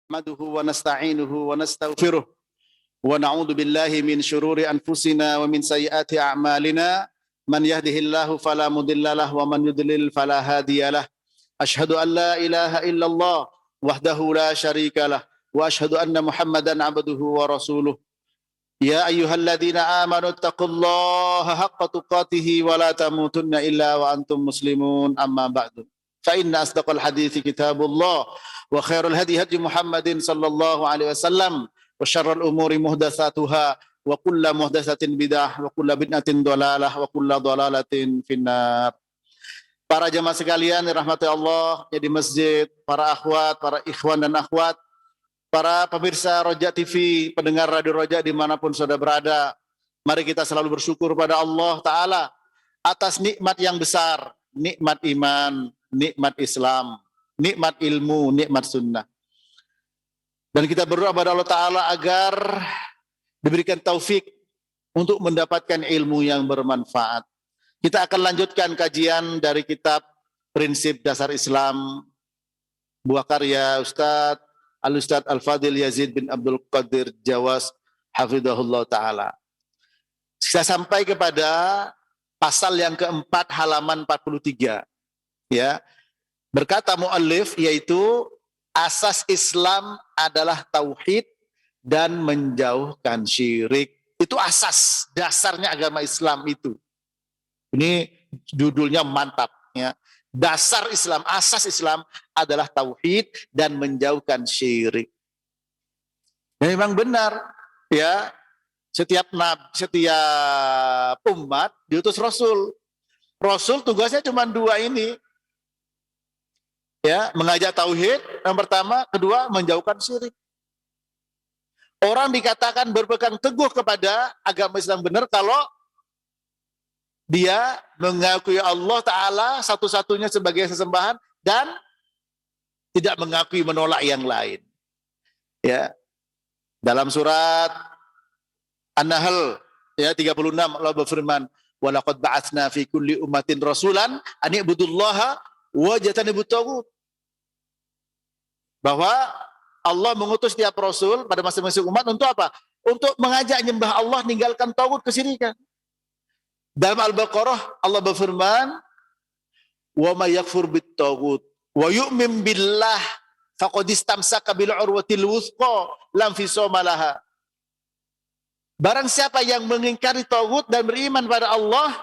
نحمده ونستعينه ونستغفره ونعوذ بالله من شرور أنفسنا ومن سيئات أعمالنا من يهده الله فلا مضل له ومن يضلل فلا هادي له أشهد أن لا إله إلا الله وحده لا شريك له وأشهد أن محمدا عبده ورسوله يا أيها الذين آمنوا اتقوا الله حق تقاته ولا تموتن إلا وأنتم مسلمون أما بعد فإن أصدق الحديث كتاب الله وخير الهدي هدي محمد صلى الله عليه وسلم وشر الأمور محدثاتها وكل محدثة بدعة وكل بدعة ضلالة وكل ضلالة في النار. Para jemaah sekalian dirahmati Allah ya di masjid, para akhwat, para ikhwan dan akhwat, para pemirsa Roja TV, pendengar Radio Roja dimanapun saudara berada, mari kita selalu bersyukur pada Allah Ta'ala atas nikmat yang besar, nikmat iman, nikmat Islam, nikmat ilmu, nikmat sunnah. Dan kita berdoa pada Allah Ta'ala agar diberikan taufik untuk mendapatkan ilmu yang bermanfaat. Kita akan lanjutkan kajian dari kitab Prinsip Dasar Islam, buah karya Ustadz Al-Fadil Yazid bin Abdul Qadir Jawas, hafidhahullah ta'ala. Saya sampai kepada pasal yang keempat halaman 43. Ya, berkata muallif, yaitu asas Islam adalah tauhid dan menjauhkan syirik. Itu asas dasarnya agama Islam itu. Ini judulnya mantap ya. Dasar Islam, asas Islam adalah tauhid dan menjauhkan syirik. Dan memang benar ya, setiap umat diutus Rasul. Rasul tugasnya cuma dua ini. Ya, mengajak tauhid yang pertama, kedua menjauhkan syirik. Orang dikatakan berpegang teguh kepada agama Islam benar kalau dia mengakui Allah Ta'ala satu-satunya sebagai sesembahan dan tidak mengakui menolak yang lain. Ya, dalam surat An-Nahl ya 36 Allah berfirman, "Walaqad ba'atsna fi kulli ummatin rasulan an i'budullaha wajtanibut taghut." Bahwa Allah mengutus tiap rasul pada masing-masing umat untuk apa? Untuk mengajak nyembah Allah, ninggalkan taghut, kesyirikan. Dalam Al-Baqarah Allah berfirman, "Wa may yakfur bit taghut wa yu'min billah faqad istamsaka bil urwatil wuthqa lam fisama laha." Barang siapa yang mengingkari taghut dan beriman pada Allah,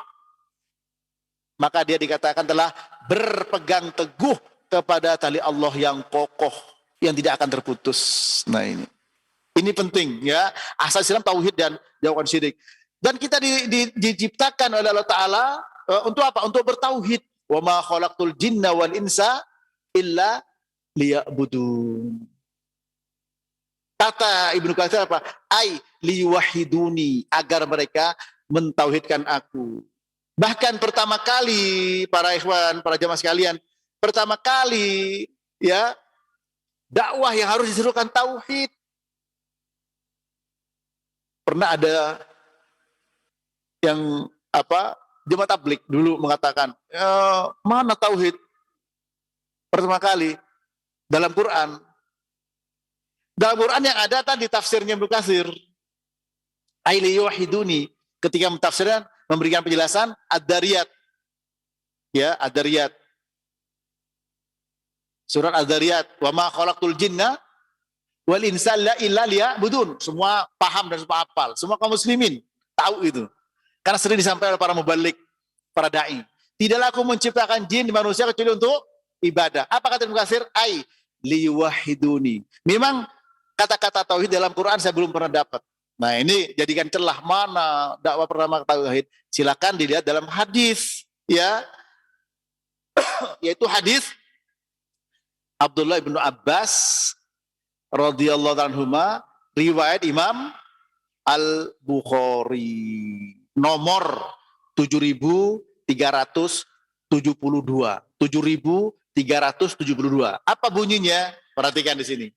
maka dia dikatakan telah berpegang teguh kepada tali Allah yang kokoh, yang tidak akan terputus. Nah ini penting ya, asas Islam tauhid dan jauhkan syirik. Dan kita diciptakan oleh Allah Ta'ala untuk apa? Untuk bertauhid. Wa ma khalaqtul jinna wal insa illa liya'budun. Kata Ibnu Katsir apa? Ai liwahiduni, agar mereka mentauhidkan aku. Bahkan pertama kali para ikhwan, para jamaah sekalian, pertama kali ya dakwah yang harus diserukan tauhid. Pernah ada yang jemaah tabligh dulu mengatakan, mana tauhid? Pertama kali dalam Quran. Dalam Quran yang ada tadi tafsirnya Ibnu Katsir. Aili yuwahiduni, ketika mentafsirkan memberikan penjelasan Ad-Dariyat. Ya, Ad-Dariyat. Surat Ad-Dariyat, "Wa ma khalaqtul jinna wal insa illa liya'budun." Semua paham dan semua hafal. Semua kaum muslimin tahu itu. Karena sering disampaikan oleh para mubalik, para dai. Tidaklah aku menciptakan jin di manusia kecuali untuk ibadah. Apa kata Ibnu Katsir? Ai liwahiduni. Memang kata-kata tauhid dalam Quran saya belum pernah dapat. Nah ini jadikan celah, mana dakwah pertama tauhid. Silakan dilihat dalam hadis ya. Yaitu hadis Abdullah bin Abbas radhiyallahu anhuma, riwayat Imam Al-Bukhari. Nomor 7372. 7372. Apa bunyinya? Perhatikan di sini.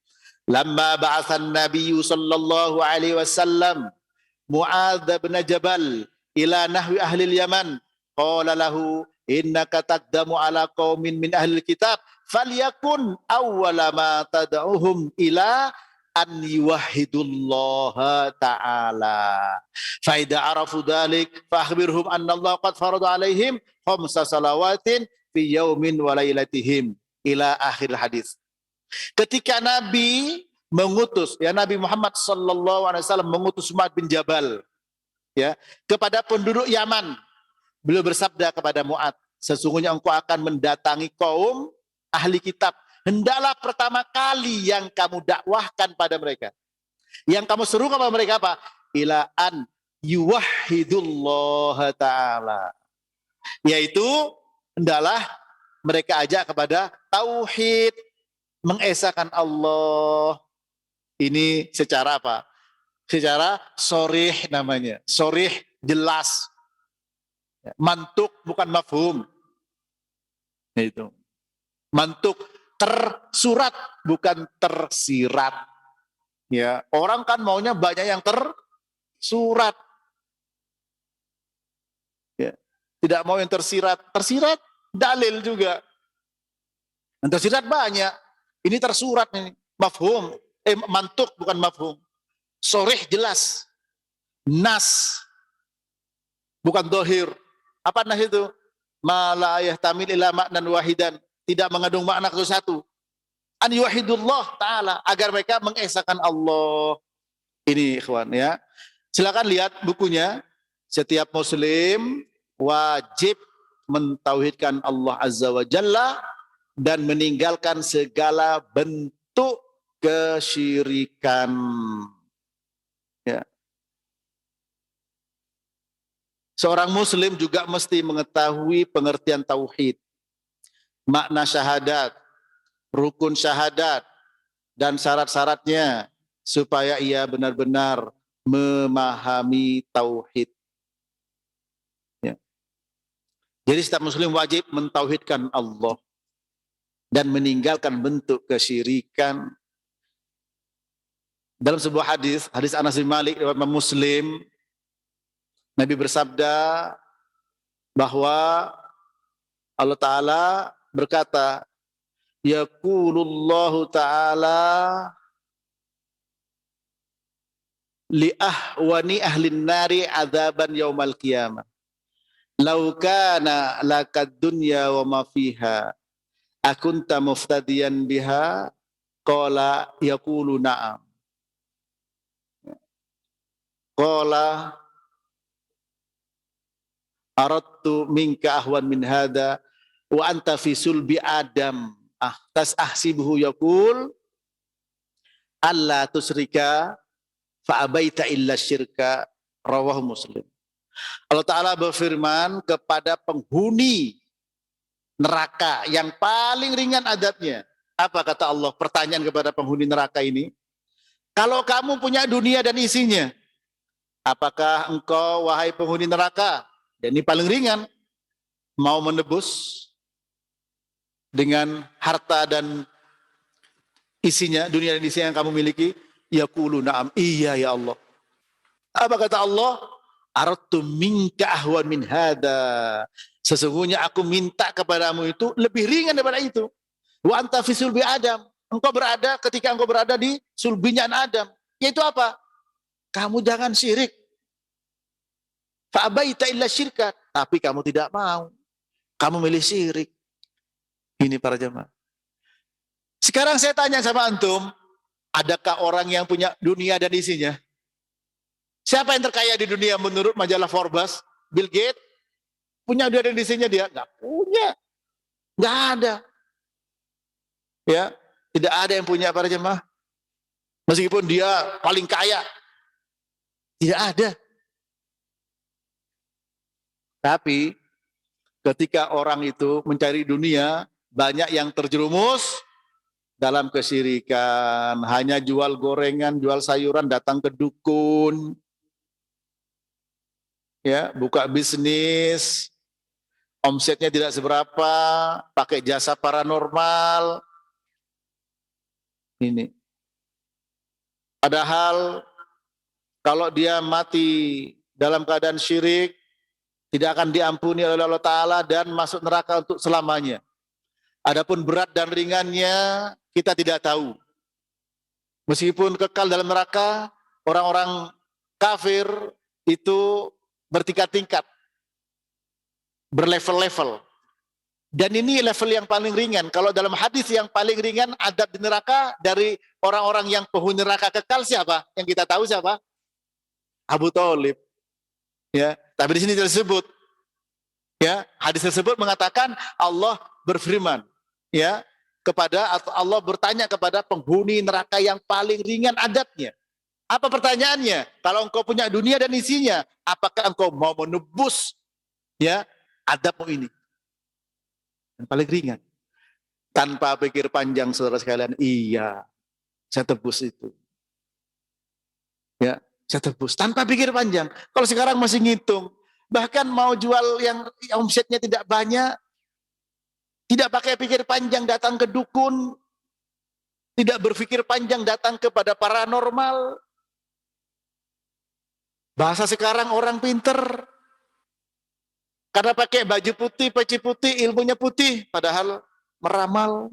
Lamma ba'atsan Nabiyyu sallallahu alaihi wasallam Mu'adz bin Jabal ila nahwi ahli Yaman, qala lahu innaka taqdamu ala qaumin min ahli kitab falyakun awwala ma tad'uhum ila an yuwahhidullaha ta'ala. Fa idza arafu dzalik fa akhbirhum anna Allah qad farada 'alaihim khamsa salawatin fi yaumin wa lailatihim ila akhir hadis. Ketika Nabi mengutus, ya Nabi Muhammad sallallahu alaihi wasallam mengutus Mu'adz bin Jabal ya kepada penduduk Yaman. Beliau bersabda kepada Mu'adz, sesungguhnya engkau akan mendatangi kaum ahli kitab. Hendaklah pertama kali yang kamu dakwahkan pada mereka, yang kamu seru kepada mereka apa? Ila an yuwahhidullaha ta'ala. Yaitu hendaklah mereka ajak kepada tauhid, mengesahkan Allah. Ini secara apa? Secara sorih namanya. Sorih, jelas. Mantuk bukan mafhum. Itu. Mantuk tersurat bukan tersirat. Ya, orang kan maunya banyak yang tersurat. Ya, tidak mau yang tersirat. Tersirat dalil juga. Yang tersirat banyak. Ini tersurat ini. Mafhum. Mantuk bukan mafhum. Sorih jelas. Nas bukan dohir. Apa nas itu? Ma la yahtamil ila maknan wahidan. Tidak mengandung makna satu. An yuwahhidullah ta'ala. Agar mereka mengesahkan Allah. Ini ikhwan ya. Silakan lihat bukunya. Setiap muslim wajib mentauhidkan Allah Azza wa Jalla dan meninggalkan segala bentuk kesyirikan. Ya. Seorang muslim juga mesti mengetahui pengertian tauhid, makna syahadat, rukun syahadat, dan syarat-syaratnya supaya ia benar-benar memahami tauhid. Ya. Jadi setiap muslim wajib mentauhidkan Allah dan meninggalkan bentuk kesyirikan. Dalam sebuah hadis Anas bin Malik riwayat Muslim, Nabi bersabda bahwa Allah Ta'ala berkata, Yaqulullahu Ta'ala li ahwani ahlin nari adzaban yaumal qiyamah. Lau kana lakad dunya wa ma fiha akunta muftadiyan biha qala yaqulu na'am. Qala aradtu minka ahwan min hadha wa anta fi sulbi Adam tas ahsibuhu yaqul alla tusrika fa abaita illa syirka, rawahu Muslim. Allah Ta'ala berfirman kepada penghuni neraka yang paling ringan adabnya. Apa kata Allah? Pertanyaan kepada penghuni neraka ini. Kalau kamu punya dunia dan isinya, apakah engkau wahai penghuni neraka, dan ini paling ringan, mau menebus dengan harta dan isinya, dunia dan isinya yang kamu miliki? Yaqulu na'am, iya ya Allah. Apa kata Allah? Aradtu minka ahwan min hada. Sesungguhnya aku minta kepadamu itu lebih ringan daripada itu. Wa anta fi sulbi Adam. Ketika engkau berada di sulbinya Adam. Yaitu apa? Kamu jangan syirik. Fa abaita illa syirka. Tapi kamu tidak mau. Kamu milih syirik. Ini para jemaah. Sekarang saya tanya sama antum, adakah orang yang punya dunia dan isinya? Siapa yang terkaya di dunia menurut majalah Forbes? Bill Gates? Punya dunia dan isinya dia? Nggak punya. Nggak ada. Ya, tidak ada yang punya para jemaah. Meskipun dia paling kaya. Tidak ada. Tapi ketika orang itu mencari dunia, banyak yang terjerumus dalam kesyirikan. Hanya jual gorengan, jual sayuran, datang ke dukun. Ya, buka bisnis, omsetnya tidak seberapa, pakai jasa paranormal. Ini. Padahal kalau dia mati dalam keadaan syirik, tidak akan diampuni oleh Allah Ta'ala dan masuk neraka untuk selamanya. Adapun berat dan ringannya kita tidak tahu. Meskipun kekal dalam neraka, orang-orang kafir itu bertingkat-tingkat, berlevel-level. Dan ini level yang paling ringan. Kalau dalam hadis yang paling ringan adab di neraka dari orang-orang yang penghuni neraka kekal siapa? Yang kita tahu siapa? Abu Thalib. Ya, tapi di sini tersebut, ya, hadis tersebut mengatakan Allah berfirman, ya, kepada atau Allah bertanya kepada penghuni neraka yang paling ringan adabnya. Apa pertanyaannya? Kalau engkau punya dunia dan isinya, apakah engkau mau menebus, ya, adabmu ini? Yang paling ringan. Tanpa pikir panjang saudara sekalian, iya, saya tebus itu. Ya, saya tebus tanpa pikir panjang. Kalau sekarang masih ngitung, bahkan mau jual yang omsetnya tidak banyak, tidak pakai pikir panjang datang ke dukun, tidak berpikir panjang datang kepada paranormal. Bahasa sekarang orang pinter, karena pakai baju putih, peci putih, ilmunya putih, padahal meramal.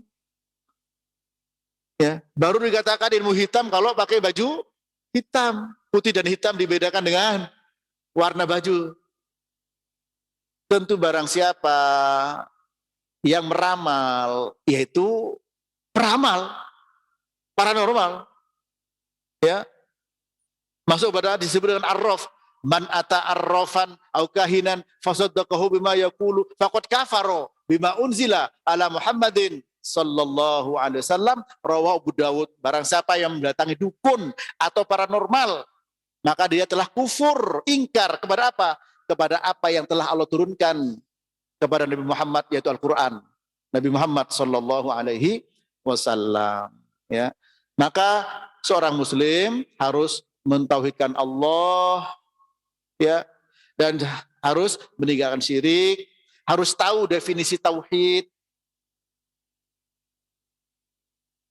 Ya, baru dikatakan ilmu hitam kalau pakai baju hitam. Putih dan hitam dibedakan dengan warna baju. Tentu barang siapa yang meramal, yaitu peramal, paranormal. Ya, masuk pada disebut dengan arraf. Man ata arrafan au kahinan fasaddaqahu bima yaqulu faqad kafaro bima unzila ala Muhammadin sallallahu alaihi wasallam, rawahu Abu Dawud. Barang siapa yang mendatangi dukun atau paranormal, maka dia telah kufur, ingkar kepada apa? Kepada apa yang telah Allah turunkan kepada Nabi Muhammad, yaitu Al-Qur'an. Nabi Muhammad sallallahu alaihi wasallam, ya. Maka seorang muslim harus mentauhidkan Allah, ya, dan harus meninggalkan syirik, harus tahu definisi tauhid.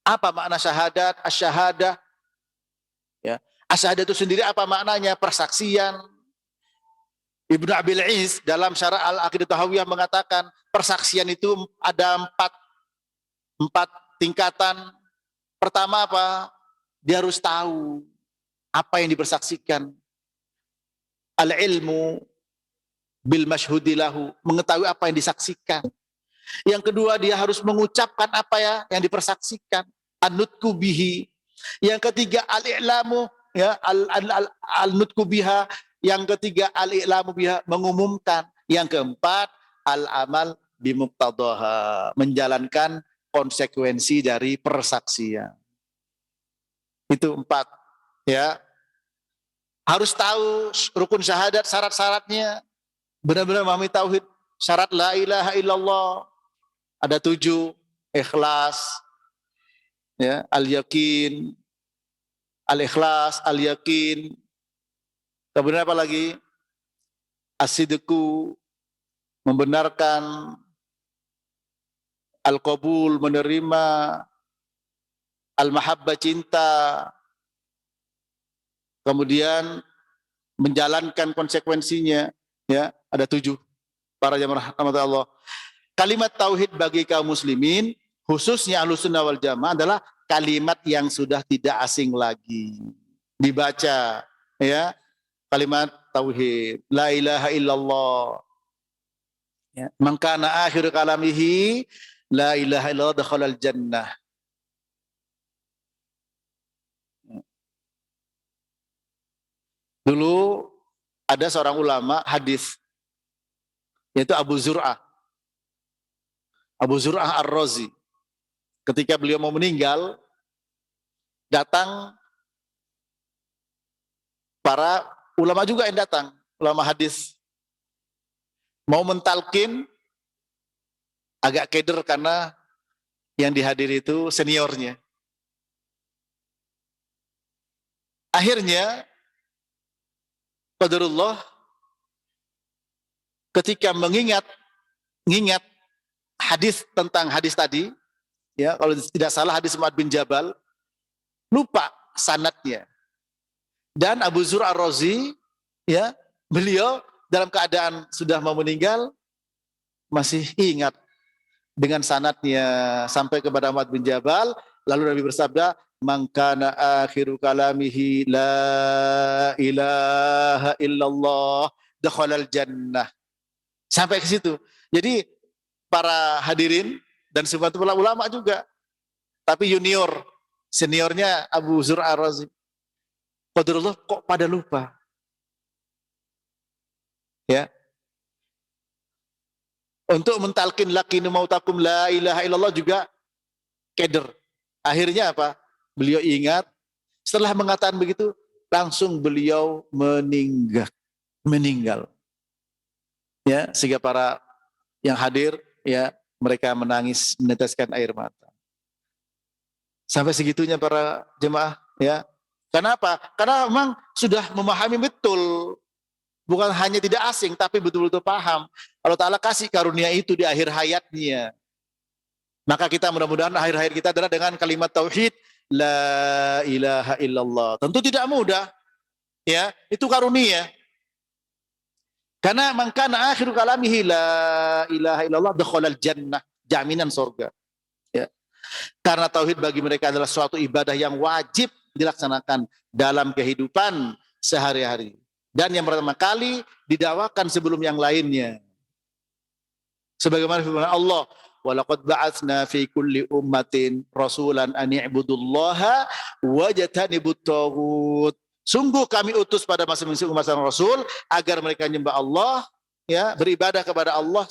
Apa makna syahadat, asyahadah? Ya, asyahadah itu sendiri apa maknanya? Persaksian. Ibnu Abil Is dalam Syarah Al-Aqidah Tahawiyah mengatakan persaksian itu ada empat tingkatan. Pertama apa? Dia harus tahu apa yang dipersaksikan. Al-ilmu bil masyhudilahu, mengetahui apa yang disaksikan. Yang kedua, dia harus mengucapkan apa ya yang dipersaksikan, an-nutqu bihi. Yang ketiga, al-i'lamu, ya, al-nutqu biha. Yang ketiga, al-i'lamu biha, mengumumkan. Yang keempat, al-amal bimuqtadaha, menjalankan konsekuensi dari persaksian. Itu empat, ya. Harus tahu rukun syahadat, syarat-syaratnya, benar-benar memahami tauhid. Syarat la ilaha illallah ada 7, ikhlas, ya, al-yakin, al-ikhlas, al-yakin. Kemudian apa lagi? As-sidqu, membenarkan, al-qabul, menerima, al-mahabbah, cinta. Kemudian menjalankan konsekuensinya, ya, ada 7. Para jamaah rahmat Allah. Kalimat tauhid bagi kaum muslimin, khususnya Ahlussunnah wal Jamaah, adalah kalimat yang sudah tidak asing lagi. Dibaca, ya, kalimat tauhid, la ilaha illallah. Ya, man kana akhir kalamihi la ilaha illallah dakhalal jannah. Dulu ada seorang ulama hadis, yaitu Abu Zur'ah. Abu Zur'ah Ar-Razi. Ketika beliau mau meninggal, datang para ulama juga yang datang, ulama hadis. Mau mentalkin, agak keder karena yang dihadiri itu seniornya. Akhirnya, qadarullah, ketika mengingat hadis tentang hadis tadi, ya, kalau tidak salah hadis Mu'adz bin Jabal, lupa sanadnya. Dan Abu Zur'ah Ar-Razi, ya, beliau dalam keadaan sudah mau meninggal masih ingat dengan sanadnya sampai kepada Mu'adz bin Jabal. Lalu Nabi bersabda, "Man kana akhiru kalamihi la ilaha illallah dakhalal jannah." Sampai ke situ. Jadi para hadirin dan sebagian ulama juga, tapi seniornya Abu Zur'ah Ar-Razi. Qadarullah kok pada lupa. Ya. Untuk mentalkin lakinu mautakum la ilaha illallah juga keder. Akhirnya apa? Beliau ingat, setelah mengatakan begitu, langsung beliau meninggal. Ya, sehingga para yang hadir, ya, mereka menangis, meneteskan air mata. Sampai segitunya para jemaah, ya. Kenapa? Karena memang sudah memahami betul. Bukan hanya tidak asing, tapi betul-betul paham. Allah Ta'ala kasih karunia itu di akhir hayatnya. Maka kita mudah-mudahan akhir hayat kita adalah dengan kalimat tauhid, la ilaha illallah. Tentu tidak mudah. Ya, itu karunia. Karena mangkana akhiru kalamihi la ilaha illallah dakhalal jannah, jaminan surga. Ya. Karena tauhid bagi mereka adalah suatu ibadah yang wajib dilaksanakan dalam kehidupan sehari-hari. Dan yang pertama kali didakwakan sebelum yang lainnya. Sebagaimana firman Allah, "Walaqad ba'atsna fi kulli ummatin rasulan an i'budullaha wajtanibut taghut." Sungguh kami utus pada masing-masing umat rasul agar mereka menyembah Allah, ya, beribadah kepada Allah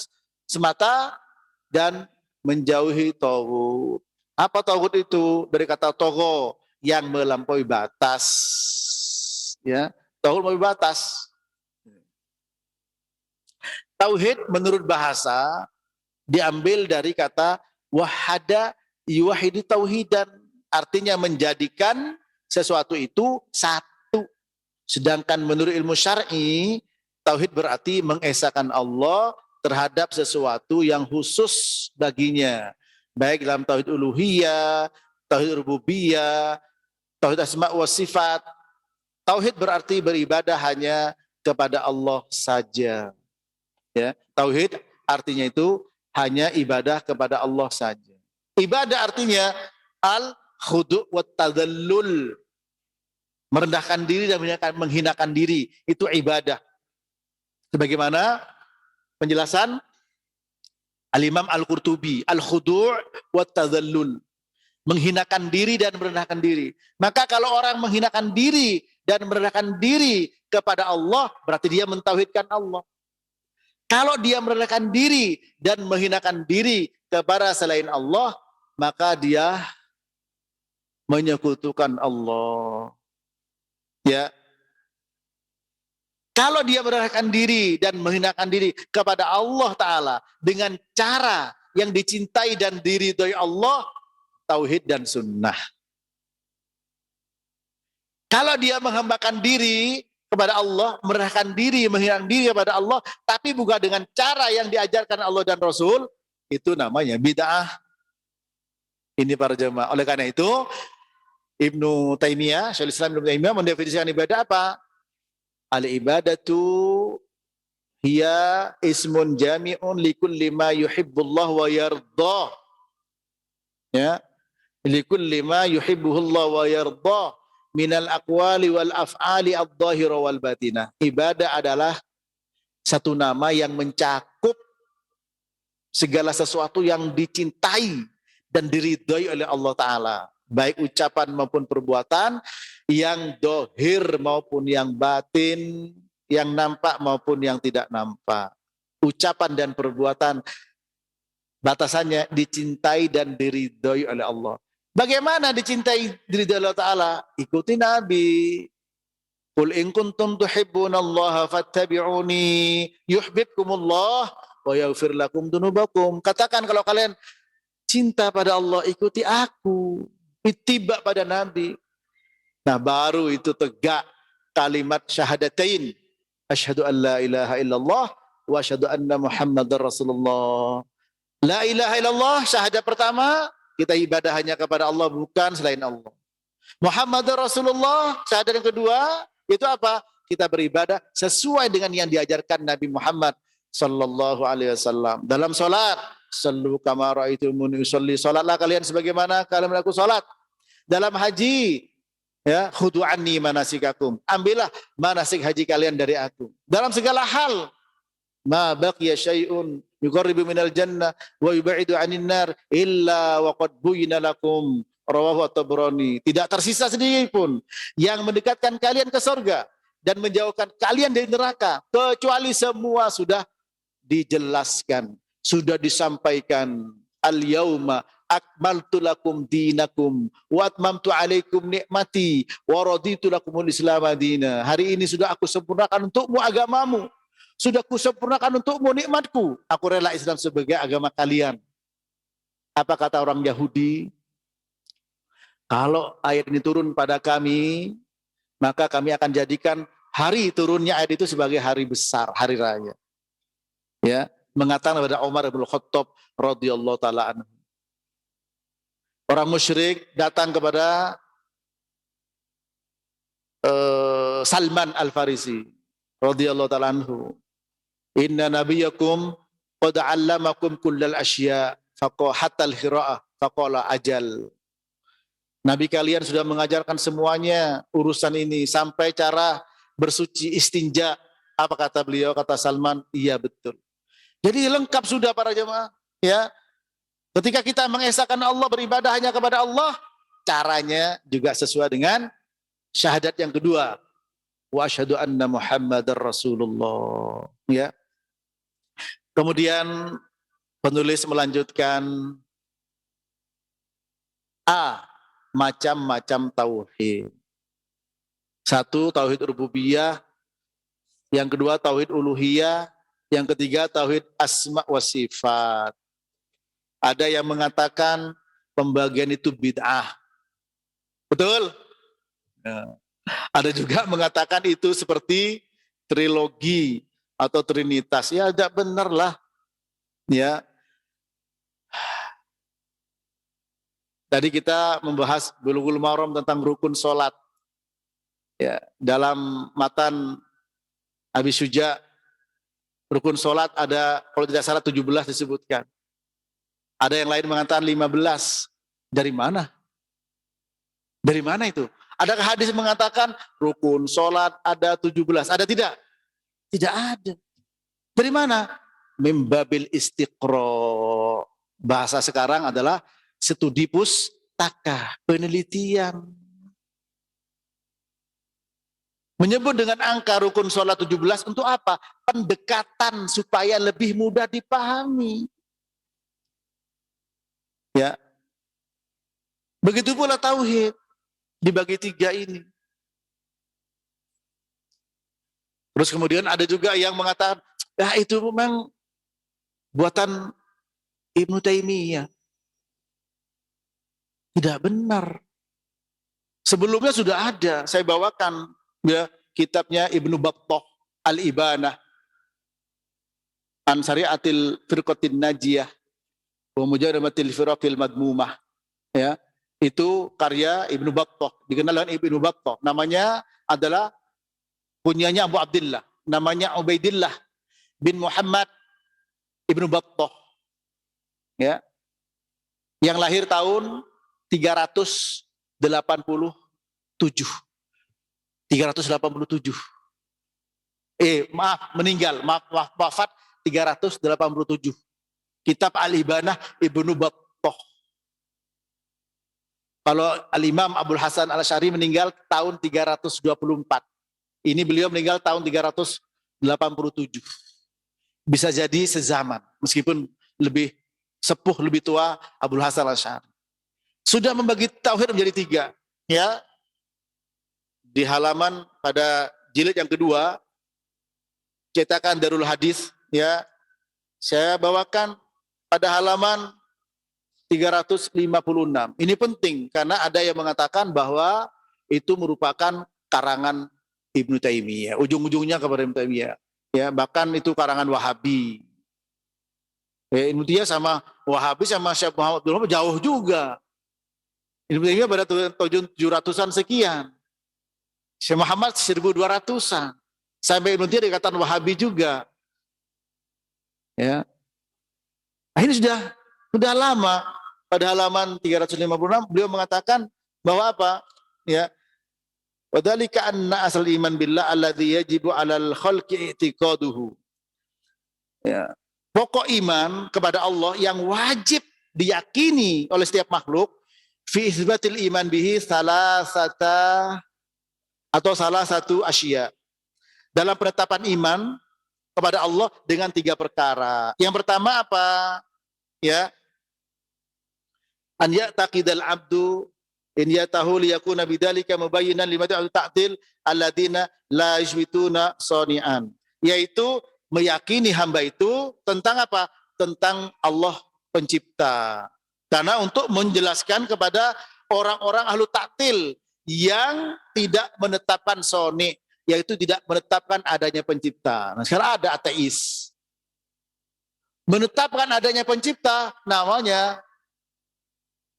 semata dan menjauhi taghut. Apa taghut itu? Dari kata togho, yang melampaui batas. Ya. Tauhid melampaui batas. Tauhid menurut bahasa diambil dari kata wahada yuwahidu tauhidan. Artinya menjadikan sesuatu itu satu. Sedangkan menurut ilmu syar'i, tauhid berarti mengesahkan Allah terhadap sesuatu yang khusus baginya. Baik dalam tauhid uluhiyah, tauhid rububiyah, tauhid asma wa sifat. Tauhid berarti beribadah hanya kepada Allah saja. Ya, tauhid artinya itu hanya ibadah kepada Allah saja. Ibadah artinya al-khudu' wa tadallul. Merendahkan diri dan menghinakan diri, itu ibadah. Sebagaimana penjelasan Al-Imam Al-Qurtubi, al-khudu' wa tadallul. Menghinakan diri dan merendahkan diri. Maka kalau orang menghinakan diri dan merendahkan diri kepada Allah, berarti dia mentauhidkan Allah. Kalau dia merendahkan diri dan menghinakan diri kepada selain Allah, maka dia menyekutukan Allah. Ya. Kalau dia merendahkan diri dan menghinakan diri kepada Allah Ta'ala dengan cara yang dicintai dan diridhoi Allah, tauhid dan sunnah. Kalau dia menghambakan diri kepada Allah, merendahkan diri, menghinakan diri kepada Allah, tapi bukan dengan cara yang diajarkan Allah dan Rasul, itu namanya bid'ah. Ini para jemaah. Oleh karena itu, Ibnu Taimiyah, Syekhul Islam Ibnu Taimiyah mendefinisikan ibadah apa? Al-ibadatu hiya ismun jami'un likulli ma yuhibbullah wa yardah. Ya. Likulli ma yuhibbuhullah wa yardah minal aqwali wal af'ali adh-dhahira wal batinah. Ibadah adalah satu nama yang mencakup segala sesuatu yang dicintai dan diridhai oleh Allah Ta'ala. Baik ucapan maupun perbuatan, yang dohir maupun yang batin, yang nampak maupun yang tidak nampak. Ucapan dan perbuatan batasannya dicintai dan diridhai oleh Allah. Bagaimana dicintai diridhai Allah Ta'ala? Ikuti Nabi. Qul in kuntum tuhibbunallaha fattabi'uni yuhibbukumullah wa yaghfir lakum dunubakum. Katakan kalau kalian cinta pada Allah, ikuti aku. Ittiba pada Nabi. Nah, baru itu tegak kalimat syahadatain. Asyhadu an la ilaha illallah wa asyhadu anna Muhammadar Rasulullah. La ilaha illallah, syahadat pertama, kita ibadah hanya kepada Allah, bukan selain Allah. Muhammadar Rasulullah, syahadat yang kedua, itu apa? Kita beribadah sesuai dengan yang diajarkan Nabi Muhammad sallallahu alaihi wasallam. Dalam salat, sallu kama raaitumuni usolli. Salatlah kalian sebagaimana kalian melakukan salat. Dalam haji, ya, khudu anni manasikakum. Ambillah manasik haji kalian dari aku. Dalam segala hal, ma baqiya syai'un yuqarribu minal jannah wa yub'idu 'anil nar illa wa qad buyina lakum. Rawahu at-Tabrani. Tidak tersisa sedikit pun yang mendekatkan kalian ke surga dan menjauhkan kalian dari neraka, kecuali semua sudah dijelaskan, sudah disampaikan. Al-yauma akmaltu lakum dinakum wa atmamtu alaikum nikmati wa raditu lakumul Islam madina. Hari ini sudah aku sempurnakan untukmu agamamu, sudah aku sempurnakan untukmu nikmatku. Aku rela Islam sebagai agama kalian. Apa kata orang Yahudi? Kalau ayat ini turun pada kami, maka kami akan jadikan hari turunnya ayat itu sebagai hari besar, hari raya. Ya, mengatakan kepada Umar bin Khattab radhiyallahu taala anhu. Orang musyrik datang kepada Salman Al-Farisi radhiyallahu taala anhu. Inna nabiyakum qad 'allamakum kullal asya hatta al-qira'ah faqala ajal. Nabi kalian sudah mengajarkan semuanya urusan ini sampai cara bersuci istinja. Apa kata beliau? Kata Salman, iya betul. Jadi lengkap sudah para jemaah, ya. Ketika kita mengesahkan Allah, beribadah hanya kepada Allah, caranya juga sesuai dengan syahadat yang kedua. Wa asyhadu anna Muhammadar Rasulullah, ya. Kemudian penulis melanjutkan macam-macam tauhid. Satu, tauhid rububiyah. Yang kedua, tauhid uluhiyah. Yang ketiga, tauhid asma wa sifat. Ada yang mengatakan pembagian itu bid'ah. Betul? Ya. Ada juga mengatakan itu seperti trilogi atau trinitas. Ya, tidak benar lah. Ya. Tadi kita membahas Bulughul Maram tentang rukun sholat. Ya, dalam matan Abi Syuja, rukun sholat ada, kalau tidak salah 17 disebutkan. Ada yang lain mengatakan 15. Dari mana? Dari mana itu? Adakah hadis mengatakan rukun sholat ada 17? Ada tidak? Tidak ada. Dari mana? Mimbabil istiqra. Bahasa sekarang adalah studi pustaka, penelitian. Menyebut dengan angka rukun sholat 17 untuk apa? Pendekatan supaya lebih mudah dipahami. Ya. Begitu pula tauhid dibagi 3 ini. Terus kemudian ada juga yang mengatakan, ya itu memang buatan Ibnu Taimiyah. Tidak benar. Sebelumnya sudah ada, saya bawakan ya kitabnya Ibnu Battah Al-Ibanah an Syari'atil Firqatin Najiyah wa Mujadamatil Firaqil Madmumah. Ya, itu karya Ibnu Battah, dikenal dengan Ibnu Battah. Namanya adalah punyanya Abu Abdillah, namanya Ubaidillah bin Muhammad Ibnu Battah. Ya. Yang lahir tahun 387. 387. Meninggal, wafat 387. Kitab Al-Ibanah Ibnu Battah. Kalau Al-Imam Abdul Hasan Al-Asy'ari meninggal tahun 324. Ini beliau meninggal tahun 387. Bisa jadi sezaman, meskipun lebih sepuh, lebih tua Abdul Hasan Al-Asy'ari. Sudah membagi tauhid menjadi 3, ya. Di halaman pada jilid yang kedua, cetakan Darul Hadis, ya. Saya bawakan pada halaman 356. Ini penting karena ada yang mengatakan bahwa itu merupakan karangan Ibnu Taimiyah, ujung-ujungnya kepada Ibnu Taimiyah. Ya, bahkan itu karangan Wahabi. Ya, Ibnu Taimiyah sama Wahabi sama Syekh Muhammad bin Abdul Wahab jauh juga. Ibnu Taimiyah pada tahun 700-an sekian. Syekh Muhammad 1200-an. Sampai Ibnu Taimiyah dikatakan Wahabi juga. Ya. Ini sudah lama. Pada halaman 356 beliau mengatakan bahwa apa? Ya. Wadzalika anna asal iman billah alladzi yajibu 'alal khalqi i'tiqaduhu. Ya. Pokok iman kepada Allah yang wajib diyakini oleh setiap makhluk fi isbatil iman bihi salah satu asya. Dalam penetapan iman kepada Allah dengan 3 perkara. Yang pertama apa? Ya, an ya'taqidal abdu in yatahu liyakuna bidzalika mubayyinan lima ta'til alladziina la yushbituna sani'an, yaitu meyakini hamba itu tentang apa? Tentang Allah pencipta. Karena untuk menjelaskan kepada orang-orang ahlu ta'til yang tidak menetapkan soni, yaitu tidak menetapkan adanya pencipta. Nah, sekarang ada ateis menetapkan adanya pencipta, namanya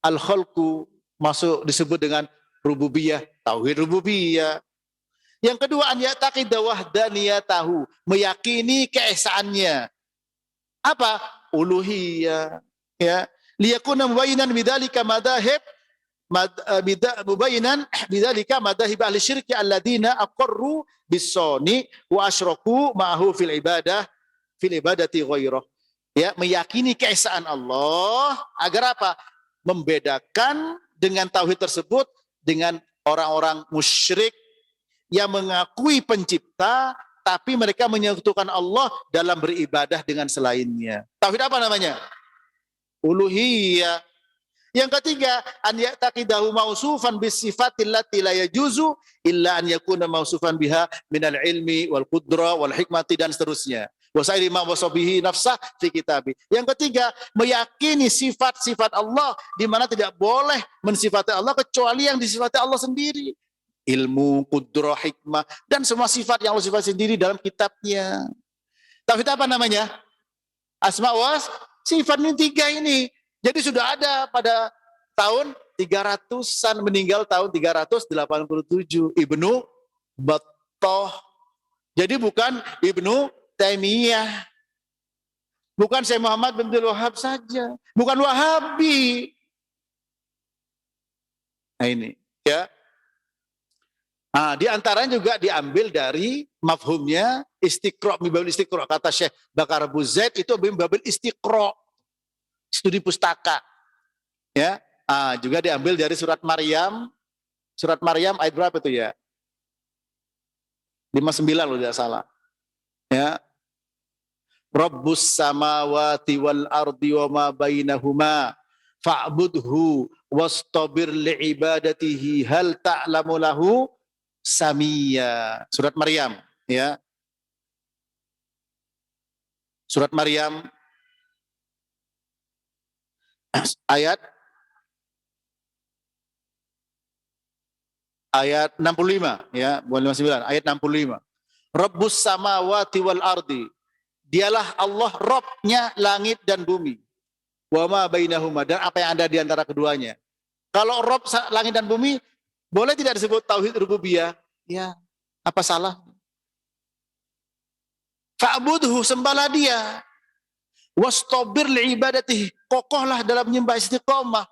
al-khalqu, masuk disebut dengan rububiyah, tauhid rububiyah. Yang kedua, an ya'taqida wahdaniyatahu, meyakini keesaannya. Apa? Uluhiyah. Ya, liyakuna mubayyinan bidzalika madahib mubayyinan bidzalika madahib ahli syirki alladziina aqarru bis-sani wa asyraku ma'ahu fil ibadati ghairah. Ya, meyakini keesaan Allah agar apa? Membedakan dengan tauhid tersebut dengan orang-orang musyrik yang mengakui pencipta tapi mereka menyekutukan Allah dalam beribadah dengan selainnya. Tauhid apa namanya? Uluhiyah. Yang ketiga, an ya'taqidahu mausufan bisifatil lati la yajuzu illa an yakuna mausufan biha minal ilmi wal qudrah wal hikmati dan seterusnya. Wasairi ma wasabihi nafsah fi kitabi. Yang ketiga, meyakini sifat-sifat Allah di mana tidak boleh mensifati Allah kecuali yang disifati Allah sendiri. Ilmu, qudrah, hikmah dan semua sifat yang Allah sifati sendiri dalam kitabnya. Tauhid apa namanya? Asma wa sifat, ini 3 ini. Jadi sudah ada pada tahun 300-an, meninggal tahun 387 Ibnu Battah. Jadi bukan Ibnu Taimiyah, bukan Syekh Muhammad bin Abdul Wahab saja, bukan Wahabi. Nah ini, ya. Nah, di antaranya juga diambil dari mafhumnya istiqra, mibabil istiqra, kata Syekh Bakar Abu Zaid itu mibabil istiqra, studi pustaka. Ya, juga diambil dari surat Maryam ayat berapa itu ya? 59 loh tidak salah. Ya. Rabbus samawati wal ardi wa ma bainahuma fa'budhu wastabir li'ibadatihi hal ta'lamu lahu samiyya. Surat Maryam, ya. Surat Maryam ayat 65, ya, bukan 59, ayat 65. Rabbus samawati wal ardi, dialah Allah Rabbnya langit dan bumi. Wa ma bainahuma, dan apa yang ada di antara keduanya. Kalau Rabb langit dan bumi, boleh tidak disebut tauhid rububiyah? Ya, apa salah? Fa'budhu, sembahlah dia. Wastabir li'ibadatihi, kokohlah dalam menyembah, istiqomah,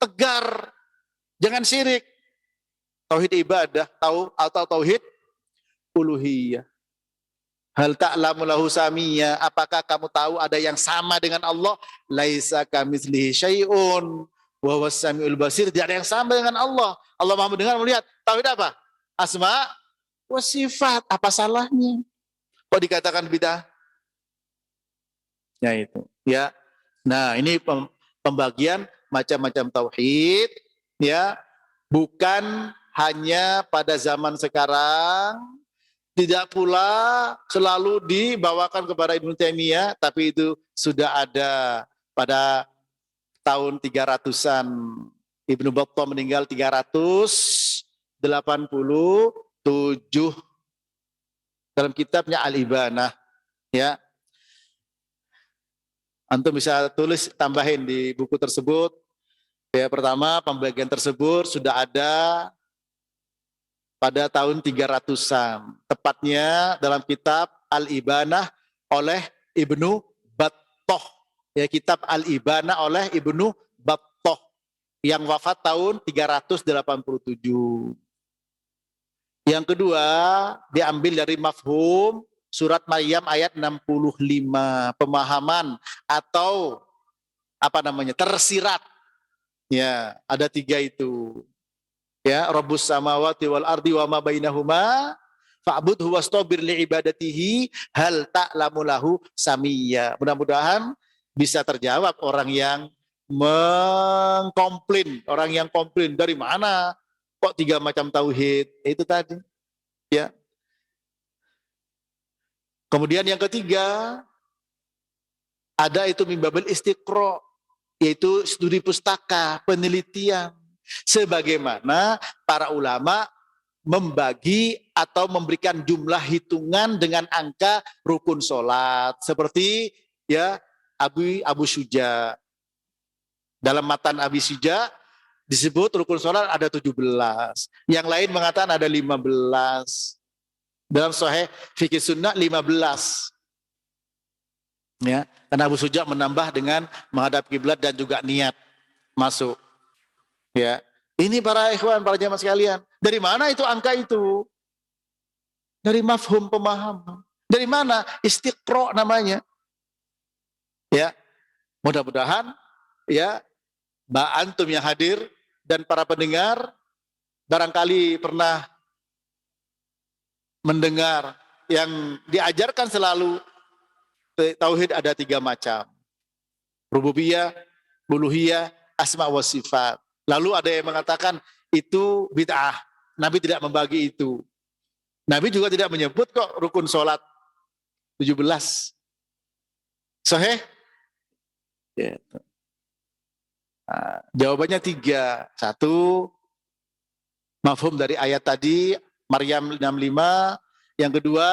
tegar, jangan syirik. Tauhid ibadah, atau tauhid uluhiyah. Hal ta'lamu lahu samiyya, apakah kamu tahu ada yang sama dengan Allah? Laisa kamitslihi syai'un wa huwas samiul basir, tidak ada yang sama dengan Allah. Allah Maha mendengar, melihat. Tauhid apa? Asma wa sifat, apa salahnya? Kok dikatakan bidah? Ya itu, ya. Nah, ini pembagian macam-macam tauhid, ya. Bukan hanya pada zaman sekarang, tidak pula selalu dibawakan kepada Ibnu Taimiyah, tapi itu sudah ada pada tahun 300-an. Ibnu Battah meninggal 387 dalam kitabnya Al-Ibanah, ya. Antum bisa tulis, tambahin di buku tersebut. Ya, pertama, pembagian tersebut sudah ada pada tahun 300-an. Tepatnya dalam kitab Al-Ibanah oleh Ibnu Battah. Ya, kitab Al-Ibana oleh Ibnu Battah yang wafat tahun 387. Yang kedua, diambil dari mafhum surat Maryam ayat 65, pemahaman atau apa namanya? Tersirat. Ya, ada 3 itu. Ya, Rabbus samawati wal ardi wa ma bainahuma fa'budhu wastabir li ibadatihi hal ta'lamu lahu samiyya. Mudah-mudahan bisa terjawab orang yang mengkomplain, orang yang komplain dari mana kok 3 macam tauhid. Itu tadi, ya. Kemudian yang ketiga, ada itu mimbabil istiqra, yaitu studi pustaka, penelitian. Sebagaimana para ulama membagi atau memberikan jumlah hitungan dengan angka rukun sholat. Seperti ya Abu Syuja. Dalam matan Abi Syuja disebut rukun sholat ada 17. Yang lain mengatakan ada 15. Dalam Sahih Fikih Sunnah 15. Ya, karena Abu Syuja menambah dengan menghadap kiblat dan juga niat masuk. Ya, ini para ikhwan, para jamaah sekalian. Dari mana itu angka itu? Dari mafhum pemahaman. Dari mana? Istiqra namanya. Ya, mudah-mudahan ya, Mbak Antum yang hadir dan para pendengar barangkali pernah mendengar yang diajarkan selalu tauhid ada 3 macam. Rububiyah, uluhiyah, asma wa sifat. Lalu ada yang mengatakan itu bid'ah. Nabi tidak membagi itu. Nabi juga tidak menyebut kok rukun sholat 17. Sahih? Ya. Nah, jawabannya 3. 1, mafhum dari ayat tadi, Maryam 65. Yang kedua,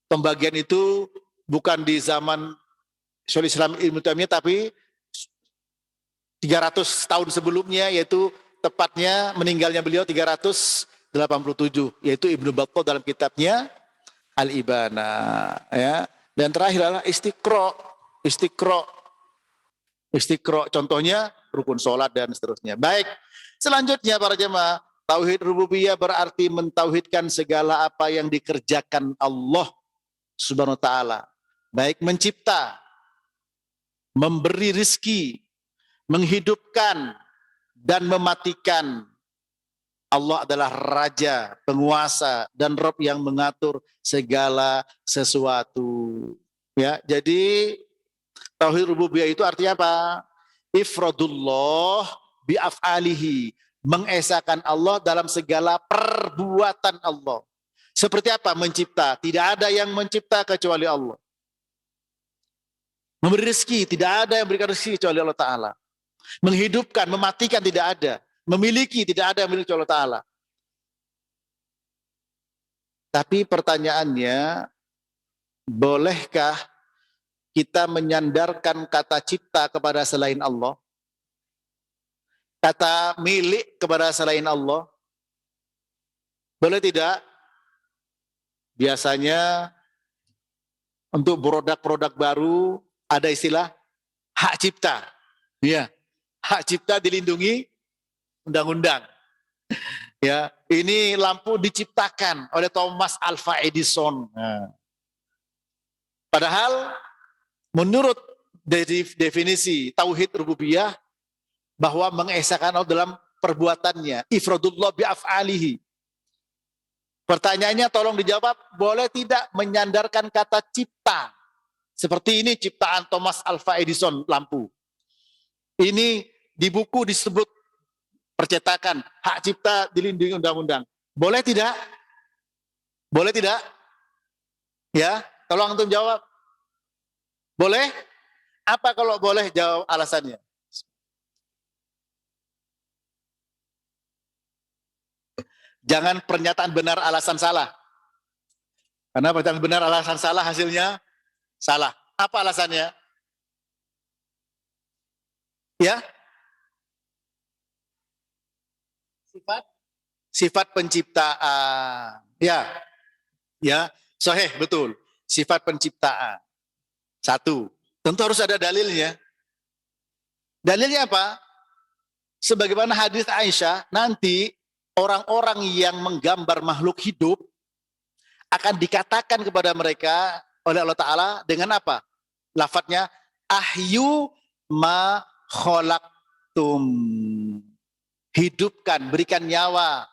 pembagian itu bukan di zaman Syaikhul Islam Ibnu Taimiyah, tapi 300 tahun sebelumnya, yaitu tepatnya meninggalnya beliau 387, yaitu Ibnu Battah dalam kitabnya Al-Ibana. Ya. Dan terakhir adalah istiqra, contohnya rukun sholat dan seterusnya. Baik, selanjutnya para jemaah, tauhid rububiyah berarti mentauhidkan segala apa yang dikerjakan Allah Subhanahu wa taala, baik mencipta, memberi rizki, menghidupkan dan mematikan. Allah adalah raja, penguasa dan Rabb yang mengatur segala sesuatu. Ya, jadi tauhid rububiyah itu artinya apa? Ifradullah bi af'alihi, mengesahkan Allah dalam segala perbuatan Allah. Seperti apa? Mencipta, tidak ada yang mencipta kecuali Allah. Memberi rezeki, tidak ada yang memberikan rezeki kecuali Allah Ta'ala. Menghidupkan, mematikan tidak ada. Memiliki, tidak ada yang memiliki Allah Ta'ala. Tapi pertanyaannya, bolehkah kita menyandarkan kata cipta kepada selain Allah? Kata milik kepada selain Allah? Boleh tidak? Biasanya untuk produk-produk baru ada istilah hak cipta. Ya, hak cipta dilindungi undang-undang. Ya, ini lampu diciptakan oleh Thomas Alva Edison. Nah. Padahal menurut definisi tauhid rububiyah bahwa mengesahkan Allah dalam perbuatannya, ifradullah bi af'alihi. Pertanyaannya tolong dijawab, boleh tidak menyandarkan kata cipta? Seperti ini ciptaan Thomas Alva Edison lampu. Ini di buku disebut percetakan, hak cipta dilindungi undang-undang. Boleh tidak? Boleh tidak? Ya, tolong antum jawab. Boleh? Apa kalau boleh, jawab alasannya? Jangan pernyataan benar alasan salah. Karena pernyataan benar alasan salah hasilnya salah. Apa alasannya? Ya? Sifat penciptaan. Ya. Ya, sahih, betul. Sifat penciptaan. 1. Tentu harus ada dalilnya. Dalilnya apa? Sebagaimana hadis Aisyah, nanti orang-orang yang menggambar makhluk hidup akan dikatakan kepada mereka oleh Allah Ta'ala dengan apa? Lafadznya, ahyu ma khalaqtum. Hidupkan, berikan nyawa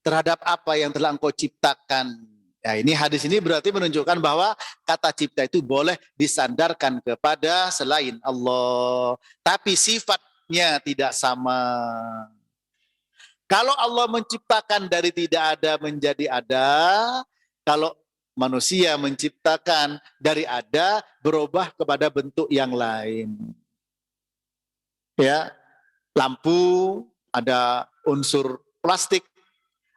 terhadap apa yang telah engkau ciptakan. Ya, ini hadis ini berarti menunjukkan bahwa kata cipta itu boleh disandarkan kepada selain Allah. Tapi sifatnya tidak sama. Kalau Allah menciptakan dari tidak ada menjadi ada, kalau manusia menciptakan dari ada berubah kepada bentuk yang lain. Ya, lampu ada unsur plastik,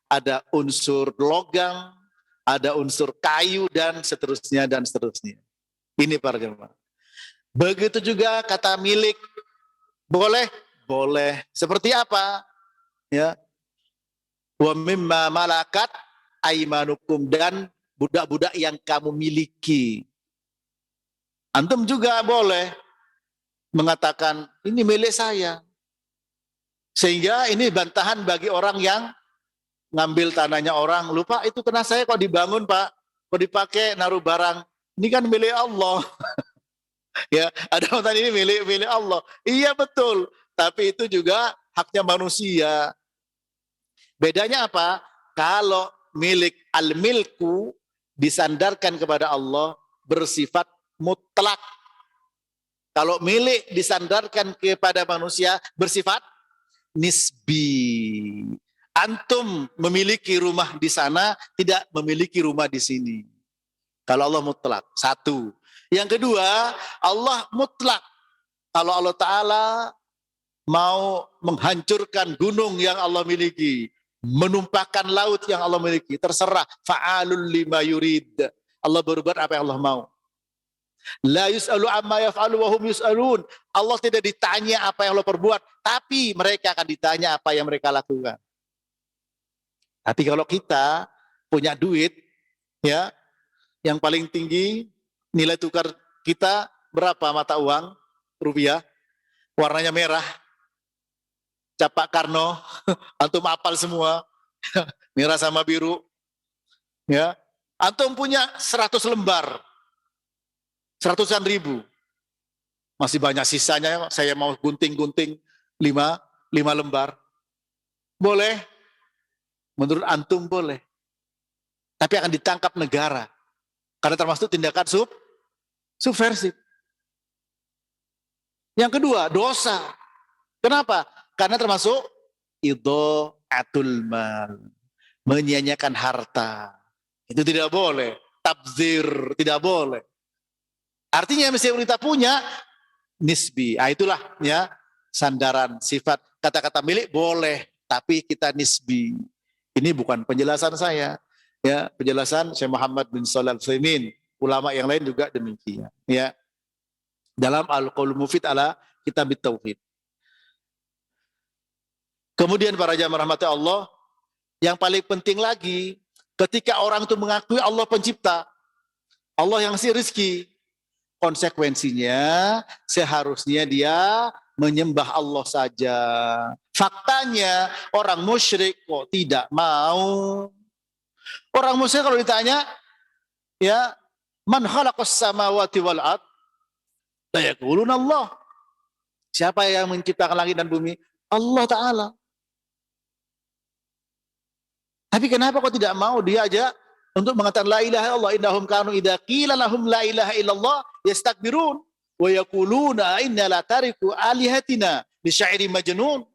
ada unsur logam, ada unsur kayu dan seterusnya dan seterusnya. Ini para jemaah. Begitu juga kata milik, boleh, boleh. Seperti apa? Ya, wa mimma malakat aimanukum, dan budak-budak yang kamu miliki. Antum juga boleh mengatakan ini milik saya. Sehingga ini bantahan bagi orang yang ngambil tanahnya orang, lupa itu tanah saya kok dibangun Pak, kok dipakai naruh barang, ini kan milik Allah. Ya, ada orang ini milik Allah. Iya betul, tapi itu juga haknya manusia. Bedanya apa? Kalau milik al-milku disandarkan kepada Allah bersifat mutlak. Kalau milik disandarkan kepada manusia bersifat nisbi. Antum memiliki rumah di sana, tidak memiliki rumah di sini. Kalau Allah mutlak, satu. Yang kedua, Allah mutlak. Kalau Allah Ta'ala mau menghancurkan gunung yang Allah miliki, menumpahkan laut yang Allah miliki, terserah. Fa'alul lima yurid. Allah berbuat apa yang Allah mau. La yus'alu amma yaf'alu wa hum yus'alun. Allah tidak ditanya apa yang Allah perbuat, tapi mereka akan ditanya apa yang mereka lakukan. Tapi kalau kita punya duit, ya, yang paling tinggi nilai tukar kita berapa mata uang rupiah? Warnanya merah. Capak Karno, antum apal semua. Merah sama biru. Ya. Antum punya 100 lembar. 100-an ribu. Masih banyak sisanya, saya mau gunting-gunting 5 lembar. Boleh. Menurut antum boleh. Tapi akan ditangkap negara. Karena termasuk tindakan subversif. Yang kedua, dosa. Kenapa? Karena termasuk idha'atul mal. Menyia-nyiakan harta. Itu tidak boleh. Tabzir, tidak boleh. Artinya yang mesti kita punya nisbi. Itulah ya sandaran sifat. Kata-kata milik boleh, tapi kita nisbi. Ini bukan penjelasan saya, ya penjelasan Syekh Muhammad bin Shalih Al-Utsaimin, ulama yang lain juga demikian, ya. Dalam Al-Qaulul Mufid ala Kitab Tauhid. Kemudian para jamaah rahmati Allah, yang paling penting lagi, ketika orang itu mengakui Allah pencipta, Allah yang ngasih rezeki, konsekuensinya seharusnya dia menyembah Allah saja. Faktanya orang musyrik kok tidak mau. Orang musyrik kalau ditanya, ya, man khalaqas samawati wal ard? La yaquluna Allah. Siapa yang menciptakan langit dan bumi? Allah Ta'ala. Tapi kenapa kok tidak mau diajak untuk mengatakan la ilaha illallah, innahum kanu idza qila lahum la ilaha illallah yastakbirun wa yaquluna inna la tariku alihatina li syairin majnun.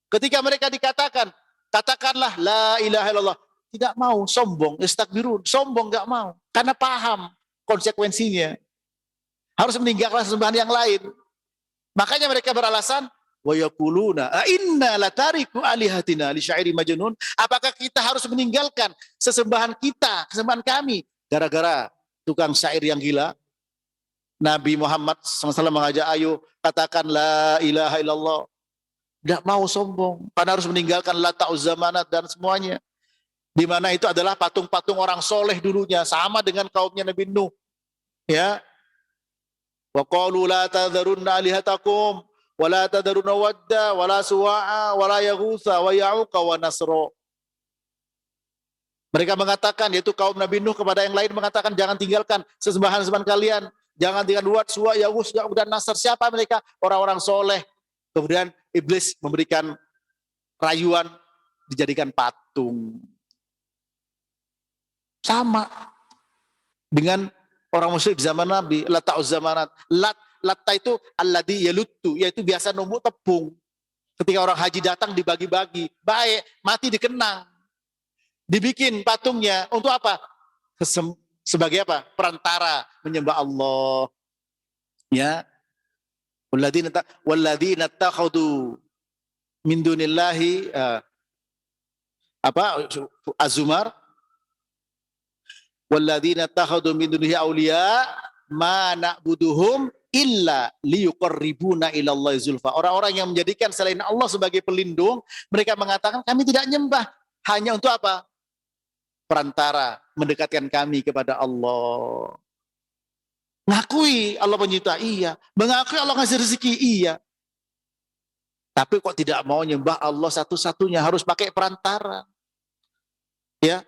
Ketika mereka dikatakan, katakanlah la ilaha illallah, tidak mau, sombong, yastakbirun, sombong enggak mau karena paham konsekuensinya. Harus meninggalkan sembahan yang lain. Makanya mereka beralasan wa yaquluna inna la tariku alihatina li syairin majnun. Apakah kita harus meninggalkan sesembahan kita, kesembahan kami gara-gara tukang syair yang gila? Nabi Muhammad SAW mengajak, ayo katakan la ilaha illallah. Tidak mau, sombong. Karena harus meninggalkan Lata Uzza Manat dan semuanya. Di mana itu adalah patung-patung orang soleh dulunya. Sama dengan kaumnya Nabi Nuh. Ya. Wa qalu la tadharunna alihatakum wa la tadharunna wadda wa la suwa'a wa la yaghutsa wa ya'uqa wa nasra. Mereka mengatakan, yaitu kaum Nabi Nuh kepada yang lain mengatakan, jangan tinggalkan sesembahan-sesembahan kalian. Jangan tinggalkan Wad, Suwa, Yaghus, Ya'uq dan Nasr. Siapa mereka? Orang-orang soleh. Kemudian iblis memberikan rayuan, dijadikan patung. Sama dengan orang musyrik di zaman Nabi. Lata uzzamanat. Latta itu alladhi yaluttu, yaitu biasa numbuk tepung. Ketika orang haji datang dibagi-bagi. Baik, mati dikenang. Dibikin patungnya untuk apa? Sebagai apa? Perantara menyembah Allah. Ya. Walladzina takhadu min dunillahi Az-Zumar. Walladzina takhadu min dunihi auliya ma na'buduhum illa liyuqarribuna ilallahi zulfa. Orang-orang yang menjadikan selain Allah sebagai pelindung, mereka mengatakan kami tidak nyembah hanya untuk apa? Perantara mendekatkan kami kepada Allah. Mengakui Allah pencipta, iya. Mengakui Allah ngasih rezeki, iya. Tapi kok tidak mau nyembah Allah satu-satunya, harus pakai perantara. Ya.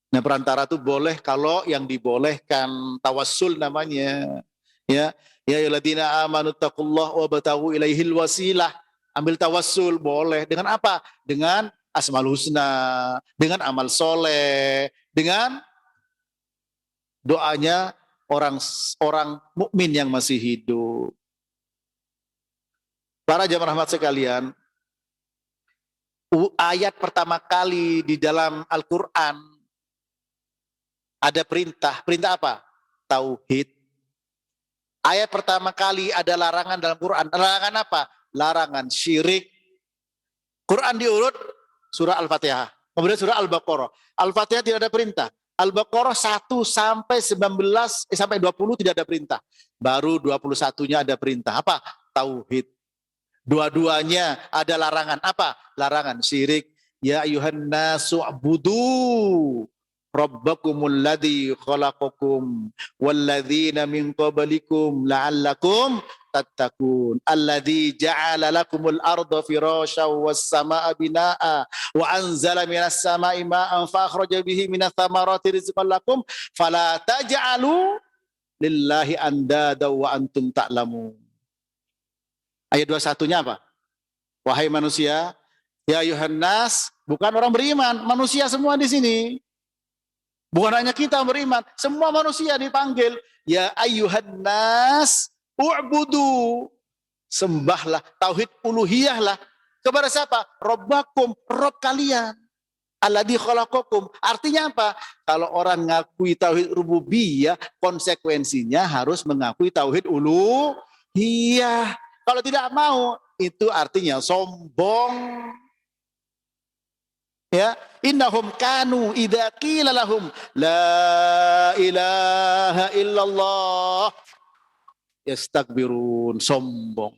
Nah, perantara itu boleh kalau yang dibolehkan, tawassul namanya. Ya, ya ayyuhalladzina amanu taqullaha wabtaghu ilaihil wasilah. Ambil tawassul boleh. Dengan apa? Dengan Asmaul Husna, dengan amal soleh, dengan doanya orang mukmin yang masih hidup. Para jamaah rahmat sekalian, ayat pertama kali di dalam Al-Quran ada perintah. Perintah apa? Tauhid. Ayat pertama kali ada larangan dalam Quran. Larangan apa? Larangan syirik. Quran diurut surah Al-Fatihah. Kemudian surah Al-Baqarah. Al-Fatihah tidak ada perintah. Al-Baqarah 1 sampai 19 sampai 20 tidak ada perintah. Baru 21-nya ada perintah. Apa? Tauhid. Dua-duanya ada larangan. Apa? Larangan syirik. Ya ayuhan nasu abudu rabbakumul ladzi khalaqakum walladzina min qablikum la'allakum tattaqun alladzi ja'ala lakumul arda firasyan was samaa binaa wa anzala minas samaa'i ma'an fa akhraja bihi minats thamarati rizqan lakum fala taj'alu lillahi andada wa antum ta'lamun. Ayat 21-nya apa? Wahai manusia, ya ayuhan nas, bukan orang beriman, manusia semua di sini. Bukan hanya kita beriman, semua manusia dipanggil, ya ayuhan nas, u'budu, sembahlah, tauhid uluhiyah lah. Kepada siapa? Rabbakum, Rabb kalian. Alladzi khalaqakum. Artinya apa? Kalau orang ngakui tauhid rububiyah, konsekuensinya harus mengakui tauhid uluhiyah. Kalau tidak mau, itu artinya sombong. Ya, innahum kanu idza qila lahum la ilaha illallah yastakbirun, sombong.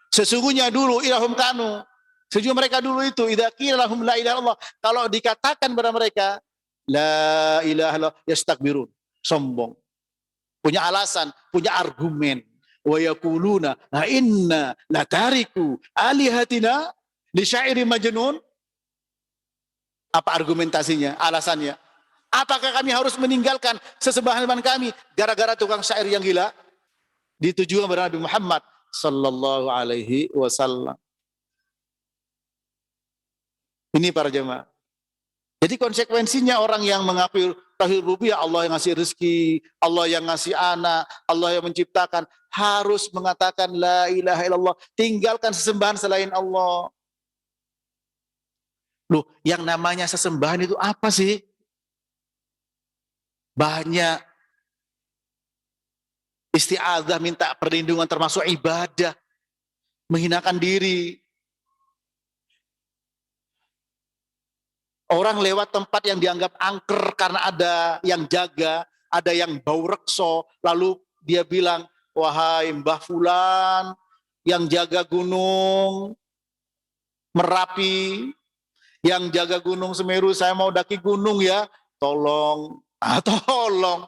Sesungguhnya dulu ilahum kanu, sesungguhnya mereka dulu itu idza qila lahum la ilaha illallah, kalau dikatakan kepada mereka la ilaha illallah yastakbirun, sombong. Punya alasan, punya argumen. Wa yaquluna a inna la tariku alihatina li syairin majnun. Apa argumentasinya, alasannya? Apakah kami harus meninggalkan sesembahan kami gara-gara tukang syair yang gila? Ditujukan kepada Nabi Muhammad sallallahu alaihi wasallam. Ini para jemaah. Jadi konsekuensinya orang yang mengakui tauhid rububiyah, Allah yang ngasih rezeki, Allah yang ngasih anak, Allah yang menciptakan, harus mengatakan la ilaha illallah, tinggalkan sesembahan selain Allah. Loh, yang namanya sesembahan itu apa sih? Banyak. Isti'adzah, minta perlindungan, termasuk ibadah. Menghinakan diri. Orang lewat tempat yang dianggap angker karena ada yang jaga, ada yang bau rekso, lalu dia bilang, wahai Mbah Fulan yang jaga gunung Merapi, yang jaga gunung Semeru, saya mau daki gunung ya, tolong, tolong.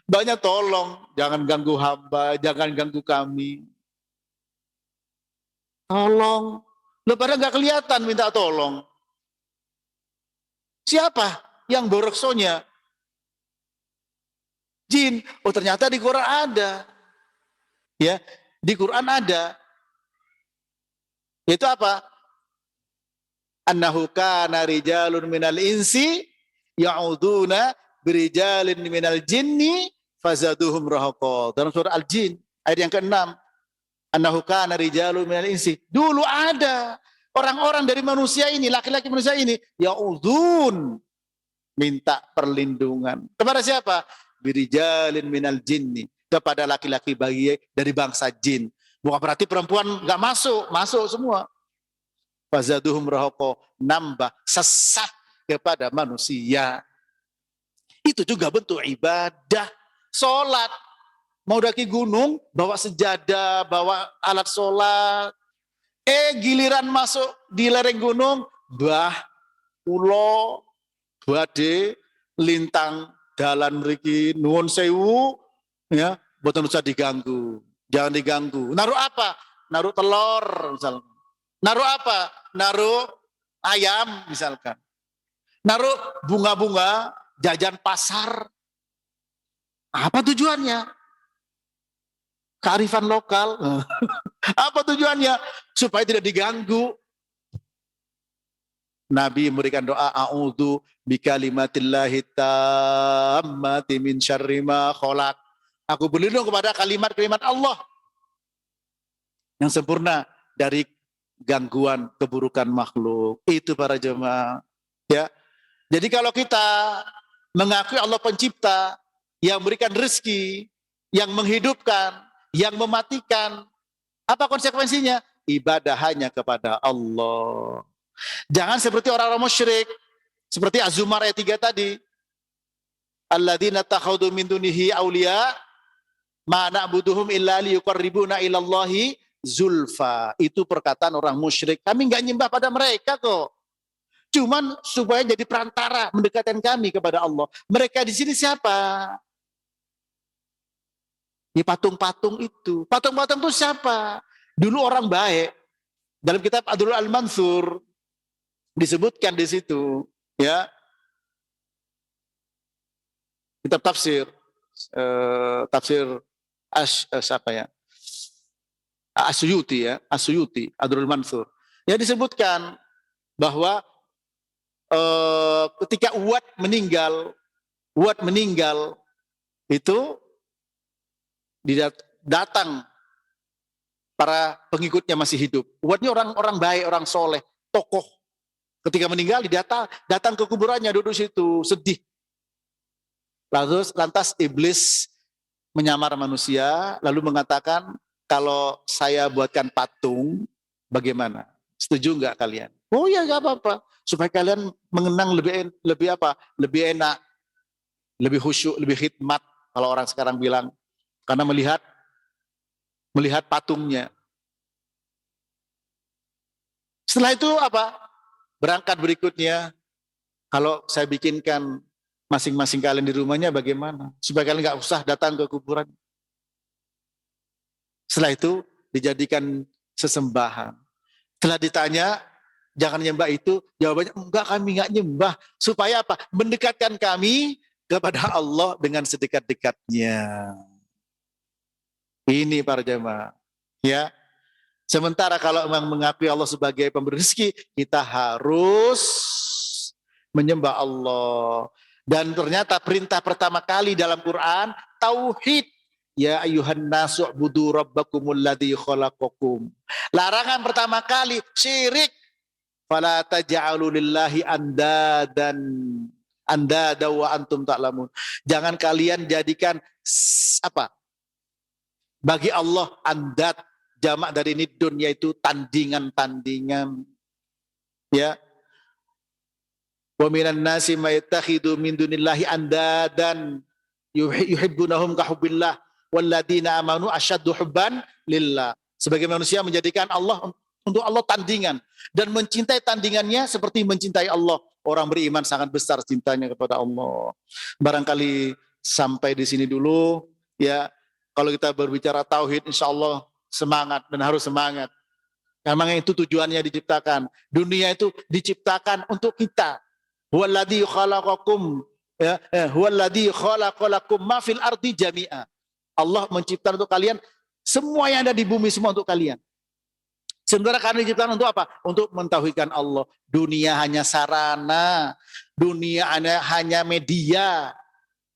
Banyak tolong, jangan ganggu hamba, jangan ganggu kami. Tolong. Lo pada nggak kelihatan minta tolong. Siapa yang boroksonya? Jin. Oh ternyata di Quran ada. Ya, di Quran ada. Itu apa? Annahu kana rijalun minal insi ya'uduna birijalin minal jinni fazaduhum rahaqa. Dalam surah Al-Jin ayat yang ke-6. Annahu kana rijalun minal insi. Dulu ada orang-orang dari manusia ini, laki-laki manusia ini ya'udun, minta perlindungan. Kepada siapa? Birijalin minal jinni, kepada laki-laki dari bangsa jin. Bukan berarti perempuan nggak masuk, masuk semua. Fazaduhum rahaqa, nambah sesat kepada manusia. Itu juga bentuk ibadah. Sholat, mau daki gunung, bawa sejadah, bawa alat sholat. Giliran masuk di lereng gunung, bah, pulau, bade, lintang, dalan mriki, nuwun sewu, ya, boten usah diganggu. Jangan diganggu. Naruh apa? Naruh telur, misalnya. Naruh apa? Naruh ayam, misalkan. Naruh bunga-bunga, jajan pasar. Apa tujuannya? Kearifan lokal. Apa tujuannya? Supaya tidak diganggu. Nabi memberikan doa, a'udzu bikalimatillahi tammati min syarri ma khalaq. Aku berlindung kepada kalimat-kalimat Allah yang sempurna dari gangguan keburukan makhluk. Itu para jemaah. Ya. Jadi kalau kita mengakui Allah pencipta, yang memberikan rezeki, yang menghidupkan, yang mematikan, apa konsekuensinya? Ibadah hanya kepada Allah. Jangan seperti orang-orang musyrik, seperti Az-Zumar ayat 3 tadi. Alladzina takhadu min dunihi auliya ma na'buduhum illa liyuqarribuna ilallahi zulfa. Itu perkataan orang musyrik. Kami enggak nyembah pada mereka kok. Cuman supaya jadi perantara mendekatkan kami kepada Allah. Mereka di sini siapa? Di patung-patung itu. Patung-patung itu siapa? Dulu orang baik. Dalam kitab Ad-Durrul Al-Mansur disebutkan di situ, ya. Kitab tafsir, tafsir siapa ya? As-Suyuti ya, As-Suyuti, Ad-Durrul Mansur. Ya disebutkan bahwa ketika Uwad meninggal itu datang para pengikutnya masih hidup. Uwad ini orang baik, orang soleh, tokoh. Ketika meninggal datang ke kuburannya, duduk situ sedih. Lantas iblis menyamar manusia lalu mengatakan, kalau saya buatkan patung bagaimana? Setuju nggak kalian? Oh ya nggak apa-apa. Supaya kalian mengenang lebih enak, lebih khusyuk, lebih khidmat. Kalau orang sekarang bilang, karena melihat patungnya. Setelah itu apa? Berangkat berikutnya, kalau saya bikinkan masing-masing kalian di rumahnya bagaimana? Supaya kalian nggak usah datang ke kuburan. Setelah itu dijadikan sesembahan. Setelah ditanya, jangan nyembah itu, jawabannya enggak, kami enggak nyembah. Supaya apa? Mendekatkan kami kepada Allah dengan sedekat-dekatnya. Ini para jemaah. Ya. Sementara kalau memang mengakui Allah sebagai pemberi rezeki, kita harus menyembah Allah. Dan ternyata perintah pertama kali dalam Quran, tauhid. Ya ayyuhan nasu u'budu rabbakumul ladzi khalaqakum. Larangan pertama kali syirik. Fala taj'alu lillahi andada wa antum ta'lamun. Jangan kalian jadikan apa? Bagi Allah andad, jamak dari nidun, yaitu tandingan-tandingan. Ya. Wa minan nasi may yattakhidhu min dunillahi andadan yuhibbunahum ka hubbillah walladzina amanu asyaddu hubban lillah. Sebagai manusia menjadikan Allah untuk Allah tandingan dan mencintai tandingannya seperti mencintai Allah. Orang beriman sangat besar cintanya kepada Allah. Barangkali sampai di sini dulu ya. Kalau kita berbicara tauhid, insya Allah semangat dan harus semangat. Memang itu tujuannya diciptakan. Dunia itu diciptakan untuk kita. Huwallazi khalaqakum huwallazi khalaqalakum ma fil ardi jami'a. Allah menciptakan untuk kalian semua yang ada di bumi, semua untuk kalian. Sebenarnya karena diciptakan untuk apa? Untuk mentauhidkan Allah. Dunia hanya sarana, dunia hanya media,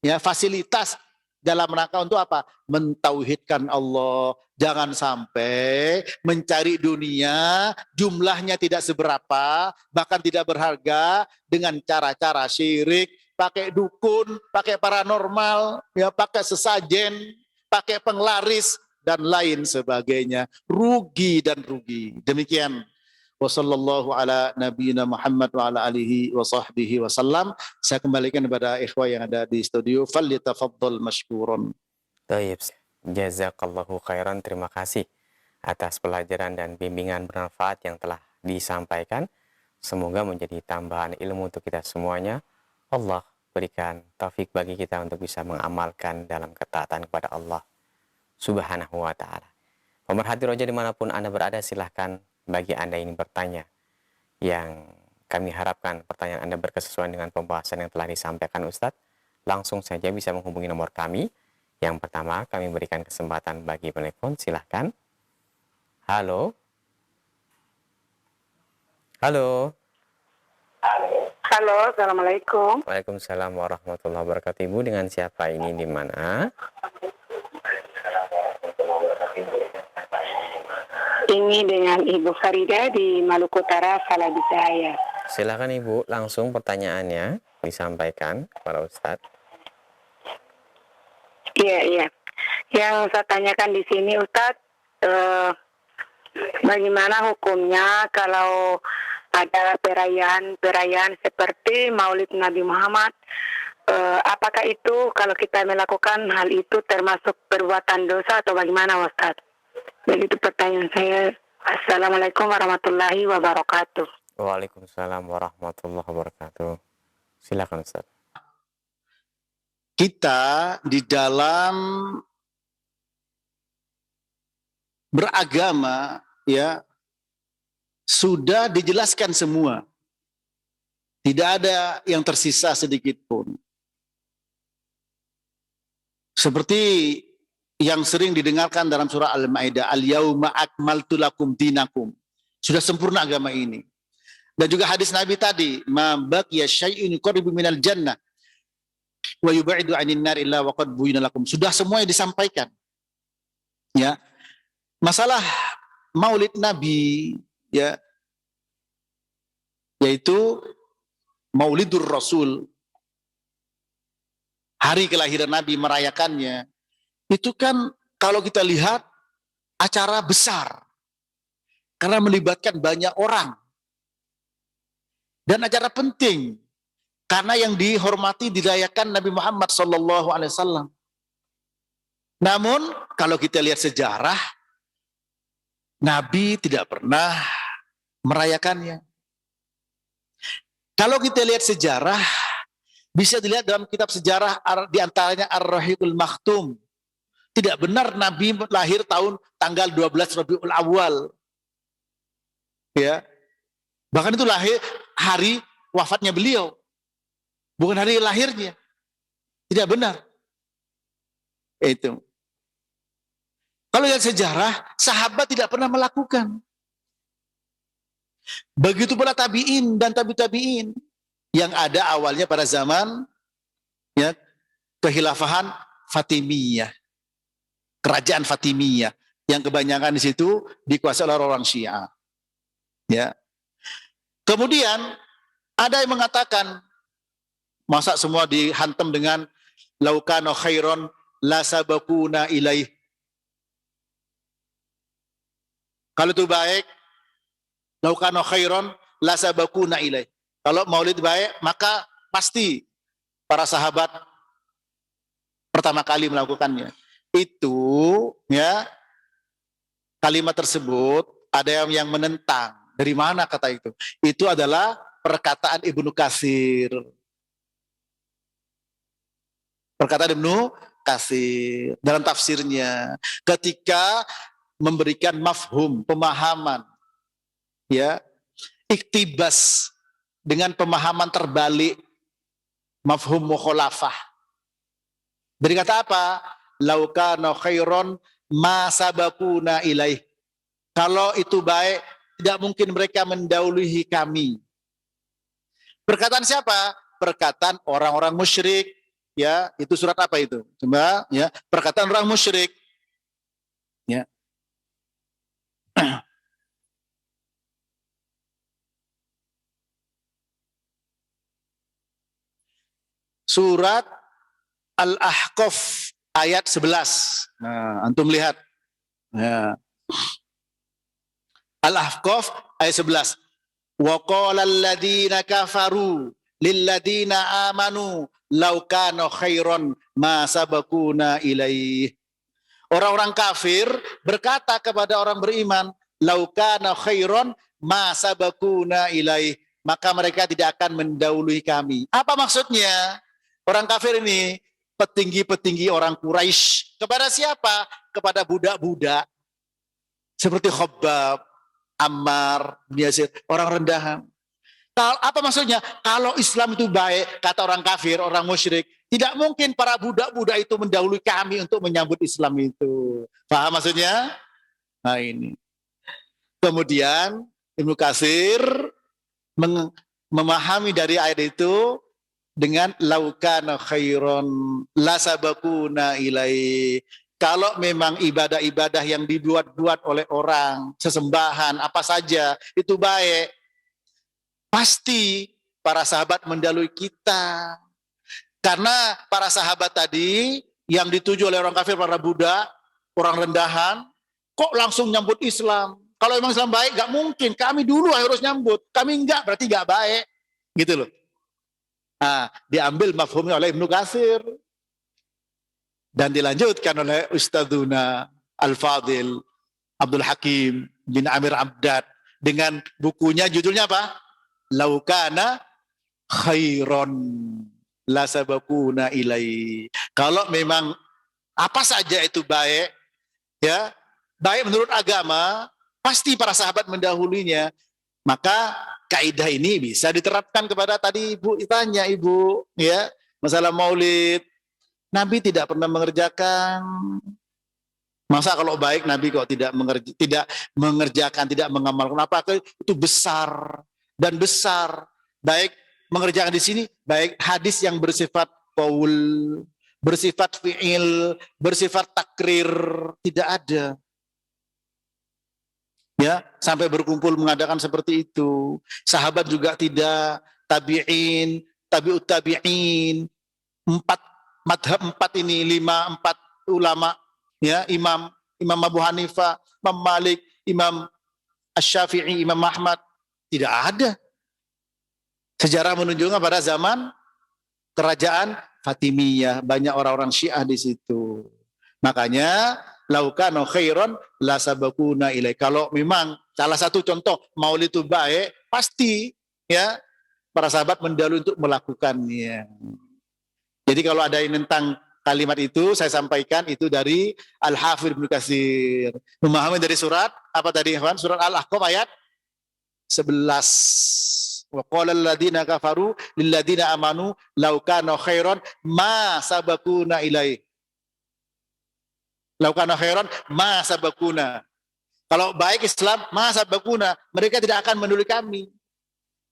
ya, fasilitas dalam rangka untuk apa? Mentauhidkan Allah. Jangan sampai mencari dunia, jumlahnya tidak seberapa, bahkan tidak berharga, dengan cara-cara syirik, pakai dukun, pakai paranormal, ya, pakai sesajen, pakai penglaris, dan lain sebagainya. Rugi dan rugi. Demikian. Wassallallahu ala nabiyina Muhammad wa ala alihi wa sahbihi wasallam. Saya kembalikan kepada ikhwah yang ada di studio. Falyatafaddal mashkurun. Taib. Jazakallahu khairan. Terima kasih atas pelajaran dan bimbingan bermanfaat yang telah disampaikan. Semoga menjadi tambahan ilmu untuk kita semuanya. Allah berikan taufik bagi kita untuk bisa mengamalkan dalam ketaatan kepada Allah Subhanahu wa ta'ala. Pemerhati roja dimanapun Anda berada, silahkan bagi Anda ini bertanya. Yang kami harapkan pertanyaan Anda berkesesuaian dengan pembahasan yang telah disampaikan Ustadz. Langsung saja bisa menghubungi nomor kami. Yang pertama, kami berikan kesempatan bagi penelpon. Silahkan. Halo. Halo. Halo, Assalamualaikum. Waalaikumsalam warahmatullahi wabarakatuh. Ibu, dengan siapa ini, di mana? Ini dengan Ibu Farida di Maluku Utara, Salabisaya. Silakan Ibu, langsung pertanyaannya disampaikan kepada Ustadz. Iya. Yang saya tanyakan di sini, Ustadz, bagaimana hukumnya kalau ada perayaan seperti Maulid Nabi Muhammad? Apakah itu kalau kita melakukan hal itu termasuk perbuatan dosa atau bagaimana, Ustadz? Begitu pertanyaan saya. Assalamualaikum warahmatullahi wabarakatuh. Waalaikumsalam warahmatullahi wabarakatuh. Silakan Ustaz. Kita di dalam beragama, ya, sudah dijelaskan semua. Tidak ada yang tersisa sedikit pun. Seperti yang sering didengarkan dalam surah Al-Maidah, al-yauma akmaltu lakum dinakum. Sudah sempurna agama ini. Dan juga hadis Nabi tadi, ma baqiya syai'un qaribu minal jannah wa yub'idu 'anil nar illa wa qad buyyina lakum. Sudah semuanya disampaikan. Ya. Masalah Maulid Nabi, ya, yaitu Maulidur Rasul, hari kelahiran Nabi, merayakannya. Itu kan kalau kita lihat acara besar karena melibatkan banyak orang dan acara penting karena yang dihormati dirayakan Nabi Muhammad SAW. Namun kalau kita lihat sejarah, Nabi tidak pernah merayakannya. Kalau kita lihat sejarah, bisa dilihat dalam kitab sejarah, diantaranya Ar-Rahiqul Maktum. Tidak benar Nabi lahir tanggal 12 Rabiul Awal. Ya. Bahkan itu lahir hari wafatnya beliau. Bukan hari lahirnya. Tidak benar. Itu. Kalau lihat sejarah, sahabat tidak pernah melakukan. Begitu pula tabi'in dan tabi'in yang ada awalnya pada zaman, ya, kekhilafahan Fatimiyah. Kerajaan Fatimiyah yang kebanyakan di situ dikuasai oleh orang Syiah. Ya. Kemudian ada yang mengatakan, masa semua dihantam dengan laukana khairon la sabakuna ilaih. Kalau itu baik, laukana khairon la sabakuna ilaih. Kalau Maulid baik, maka pasti para sahabat pertama kali melakukannya. Itu, ya, kalimat tersebut ada yang menentang. Dari mana kata itu? Itu adalah perkataan Ibnu Katsir. Perkataan Ibnu Katsir dalam tafsirnya ketika memberikan mafhum, pemahaman, ya, iktibas dengan pemahaman terbalik, mafhum mukhalafah. Berkata apa? Lau kana khairon ma sabaquna ilaih. Kalau itu baik, tidak mungkin mereka mendahului kami. Perkataan siapa? Perkataan orang-orang musyrik. Ya, itu surat apa itu? Coba, ya, perkataan orang musyrik. Ya. Surat Al-Ahqaf ayat 11. Nah, antum lihat. Ya. Al-Ahqaf ayat 11. Wa qala alladziina kafaru lilladziina amanu law kana khairan ma sabaquna ilaih. Orang-orang kafir berkata kepada orang beriman, law kana khairan ma sabaquna ilaih. Maka mereka tidak akan mendahului kami. Apa maksudnya? Orang kafir ini petinggi-petinggi orang Quraisy. Kepada siapa? Kepada budak-budak. Seperti Khabbab, Ammar, Yasir, orang rendahan. Apa maksudnya? Kalau Islam itu baik, kata orang kafir, orang musyrik, tidak mungkin para budak-budak itu mendahului kami untuk menyambut Islam itu. Paham maksudnya? Nah ini. Kemudian Ibnu Katsir memahami dari ayat itu dengan laukana khairon lasabakuna ilai. Kalau memang ibadah-ibadah yang dibuat-buat oleh orang, sesembahan, apa saja, itu baik, pasti para sahabat mendahului kita. Karena para sahabat tadi yang dituju oleh orang kafir, para budak, orang rendahan, kok langsung nyambut Islam? Kalau memang Islam baik, gak mungkin. Kami dulu harus nyambut. Kami enggak, berarti gak baik. Gitu loh. Nah, diambil mafhumnya oleh Ibnu Katsir. Dan dilanjutkan oleh Ustadzuna Al-Fadil Abdul Hakim bin Amir Abdad dengan bukunya judulnya apa? Laukana khairon lasabakuna ilai. Kalau memang apa saja itu baik, ya, baik menurut agama, pasti para sahabat mendahulunya. Maka kaidah ini bisa diterapkan kepada tadi Ibu tanya, Ibu, ya, masalah Maulid. Nabi tidak pernah mengerjakan. Masa kalau baik Nabi kok tidak mengerjakan, tidak mengamalkan apa? Itu besar dan besar. Baik mengerjakan di sini, baik hadis yang bersifat qaul, bersifat fi'il, bersifat takrir, tidak ada. Ya, sampai berkumpul mengadakan seperti itu. Sahabat juga tidak, tabi'in, tabi'ut tabi'in, madhab 4 ini, 5 ulama, ya, Imam Abu Hanifah, Imam Malik, Imam Asy-Syafi'i, Imam Ahmad, tidak ada. Sejarah menunjukkan pada zaman kerajaan Fatimiyah banyak orang-orang Syiah di situ. Makanya laukana khairan la sabaquna ilai. Kalau memang salah satu contoh Maulid itu baik, pasti ya para sahabat mendahului untuk melakukannya. Jadi kalau ada yang tentang kalimat itu saya sampaikan itu dari Al-Hafidz Ibnu Katsir. Memahami dari surat apa tadi, kawan? Surat Al-Ahqaf ayat 11. Wa qala alladziina kafaru lil ladziina amanu law kana khairan ma sabaquna ilai. Law kana khairan ma sabaquna. Kalau baik Islam, ma sabaquna, mereka tidak akan mendahului kami.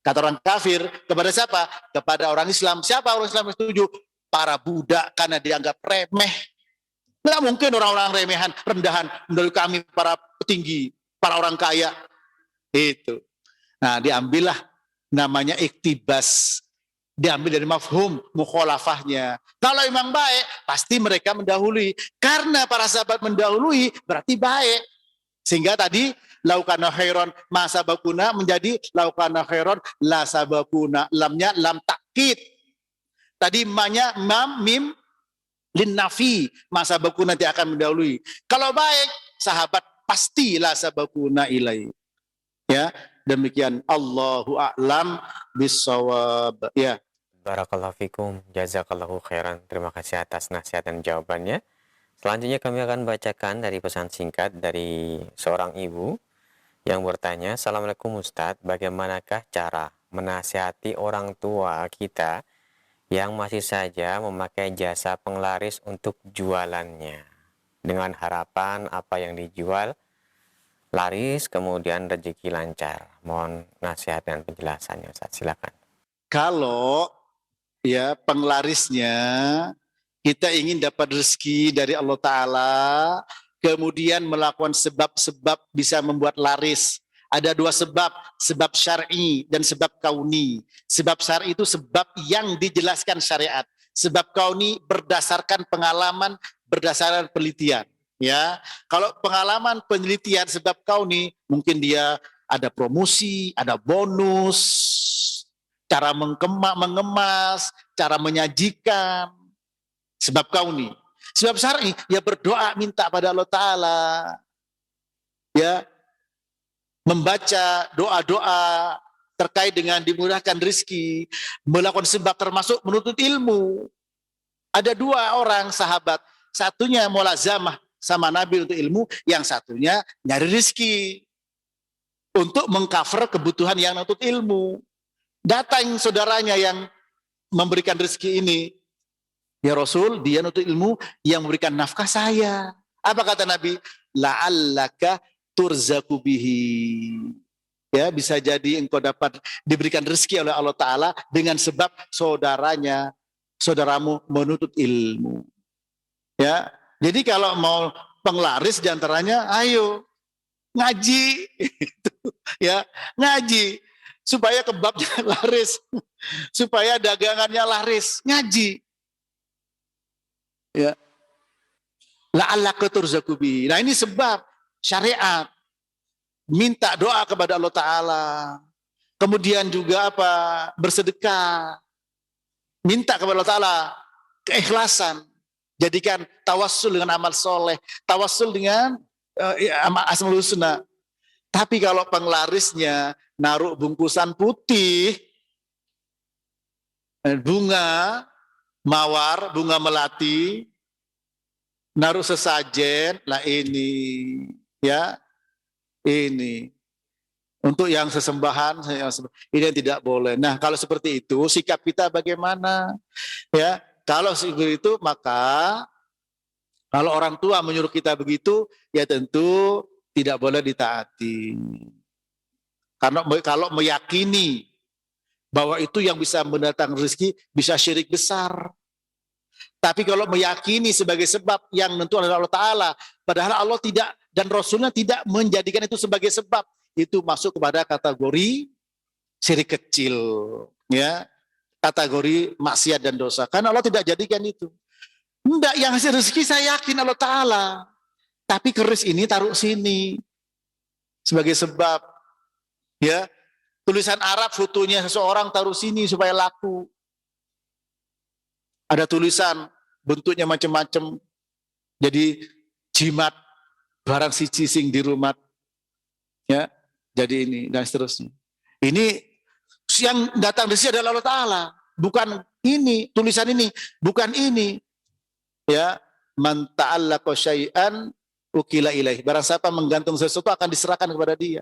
Kata orang kafir kepada siapa? Kepada orang Islam. Siapa orang Islam yang setuju? Para budak, karena dianggap remeh. Tidak mungkin orang-orang remehan, rendahan mendahului kami, para petinggi, para orang kaya. Itu. Nah, diambillah namanya iktibas. Diambil dari mafhum mukhalafahnya. Kalau memang baik, pasti mereka mendahului. Karena para sahabat mendahului, berarti baik. Sehingga tadi laukana khairon ma sabaquna menjadi laukana khairon la sabaquna. Lamnya lam takkid. Tadi manya mim lin nafi, masa baku nanti akan mendahului. Kalau baik sahabat pasti la sabaquna ilai. Ya, demikian Allahu a'lam bissawab. Ya. Barakallahu fikum, jazakallahu khairan. Terima kasih atas nasihat dan jawabannya. Selanjutnya kami akan bacakan dari pesan singkat dari seorang ibu yang bertanya, Assalamualaikum Ustadz, bagaimanakah cara menasihati orang tua kita yang masih saja memakai jasa penglaris untuk jualannya, dengan harapan apa yang dijual laris, kemudian rezeki lancar. Mohon nasihat dan penjelasannya, Ustadz. Silakan. Kalau ya penglarisnya kita ingin dapat rezeki dari Allah Ta'ala, kemudian melakukan sebab-sebab bisa membuat laris. Ada dua sebab syar'i dan sebab kauni. Sebab syar'i itu sebab yang dijelaskan syariat. Sebab kauni berdasarkan pengalaman, berdasarkan penelitian. Ya, kalau pengalaman penelitian sebab kauni, mungkin dia ada promosi, ada bonus, cara mengemas, cara menyajikan. Sebab kauni. Sebab syar'i, ya berdoa minta pada Allah Ta'ala. Ya, membaca doa-doa terkait dengan dimudahkan rezeki, melakukan sebab termasuk menuntut ilmu. Ada dua orang sahabat, satunya mulazamah sama Nabi untuk ilmu, yang satunya nyari rezeki untuk mengcover kebutuhan yang menuntut ilmu. Datang saudaranya yang memberikan rezeki ini, ya Rasul, dia nuntut ilmu, yang memberikan nafkah saya. Apa kata Nabi? La'allaka turzaku bihi. Ya, bisa jadi engkau dapat diberikan rezeki oleh Allah Ta'ala dengan sebab saudaramu menuntut ilmu. Ya, jadi kalau mau penglaris diantaranya, ayo ngaji, ya ngaji supaya kebabnya laris, supaya dagangannya laris, ngaji. Ya, la'allaka turzaku bihi. Nah ini sebab syariat, minta doa kepada Allah Ta'ala, kemudian juga apa, bersedekah, minta kepada Allah Ta'ala keikhlasan, jadikan tawassul dengan amal soleh, tawassul dengan asmaul husna. Tapi kalau penglarisnya naruh bungkusan putih, bunga mawar, bunga melati, naruh sesajen, lah ini ya, ini untuk yang sesembahan, ini yang tidak boleh. Nah kalau seperti itu sikap kita bagaimana? Ya, kalau seperti itu maka kalau orang tua menyuruh kita begitu, ya tentu tidak boleh ditaati. Karena kalau meyakini bahwa itu yang bisa mendatangkan rezeki, bisa syirik besar. Tapi kalau meyakini sebagai sebab yang menentukan oleh Allah Ta'ala, padahal Allah tidak dan Rasulnya tidak menjadikan itu sebagai sebab, itu masuk kepada kategori syirik kecil, ya, kategori maksiat dan dosa. Karena Allah tidak jadikan itu. Enggak, yang hasil rezeki saya yakin Allah Ta'ala, tapi keris ini taruh sini sebagai sebab, ya. Tulisan Arab fotonya seseorang taruh sini supaya laku. Ada tulisan bentuknya macam-macam, jadi jimat barang siji sing di rumah, ya, jadi ini dan seterusnya. Ini yang datang dari sini adalah Allah Ta'ala, bukan ini tulisan ini, bukan ini, ya. Man ta'allaqa syai'an ukila ilaih, barang siapa menggantung sesuatu akan diserahkan kepada dia.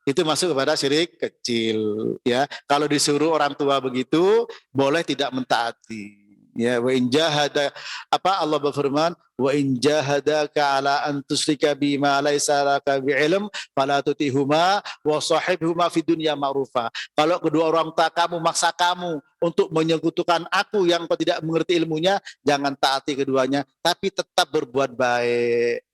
Itu masuk kepada syirik kecil, ya. Kalau disuruh orang tua begitu, boleh tidak mentaati. Ya, wa in jahada, apa Allah berfirman, wa in jahadaka ala an tusyrika bima laisa laka bi'ilm fala tutihuma wa sahibhuma fid dunya ma'rufa. Kalau kedua orang tua kamu maksa kamu untuk menyekutukan aku yang kau tidak mengerti ilmunya, jangan taati keduanya, tapi tetap berbuat baik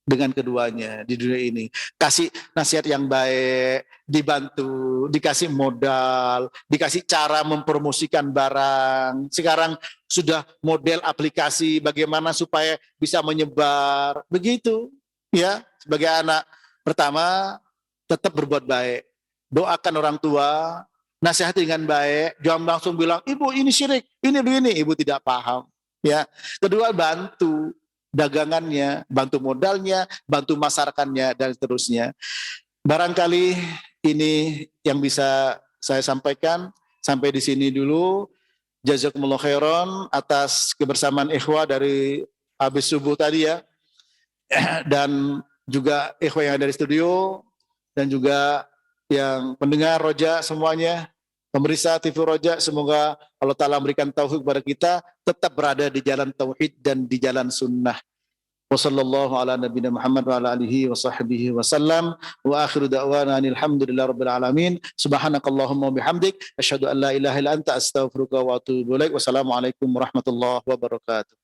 dengan keduanya di dunia ini. Kasih nasihat yang baik, dibantu, dikasih modal, dikasih cara mempromosikan barang. Sekarang sudah model aplikasi bagaimana supaya bisa menyebar. Begitu, ya. Sebagai anak pertama tetap berbuat baik. Doakan orang tua, nasihati dengan baik, jangan langsung bilang, "Ibu ini syirik, ini begini." Ibu tidak paham, ya. Kedua, bantu dagangannya, bantu modalnya, bantu masyarakatnya, dan seterusnya. Barangkali ini yang bisa saya sampaikan. sampai di sini dulu. Jazakumullah khairan atas kebersamaan ikhwah dari habis subuh tadi ya. Dan juga ikhwah yang ada di studio dan juga yang pendengar Roja semuanya, pemirsa TV Roja, semoga Allah Ta'ala memberikan taufik kepada kita tetap berada di jalan tauhid dan di jalan sunnah. Wassallallahu ala nabiyina Muhammad wa ala alihi wa sahbihi wa sallam wa akhiru da'wana alhamdulillahi rabbil alamin. Subhanakallahumma bihamdik asyhadu an la ilaha illa anta astaghfiruka wa atubu ilaik. Wassalamualaikum warahmatullahi wabarakatuh.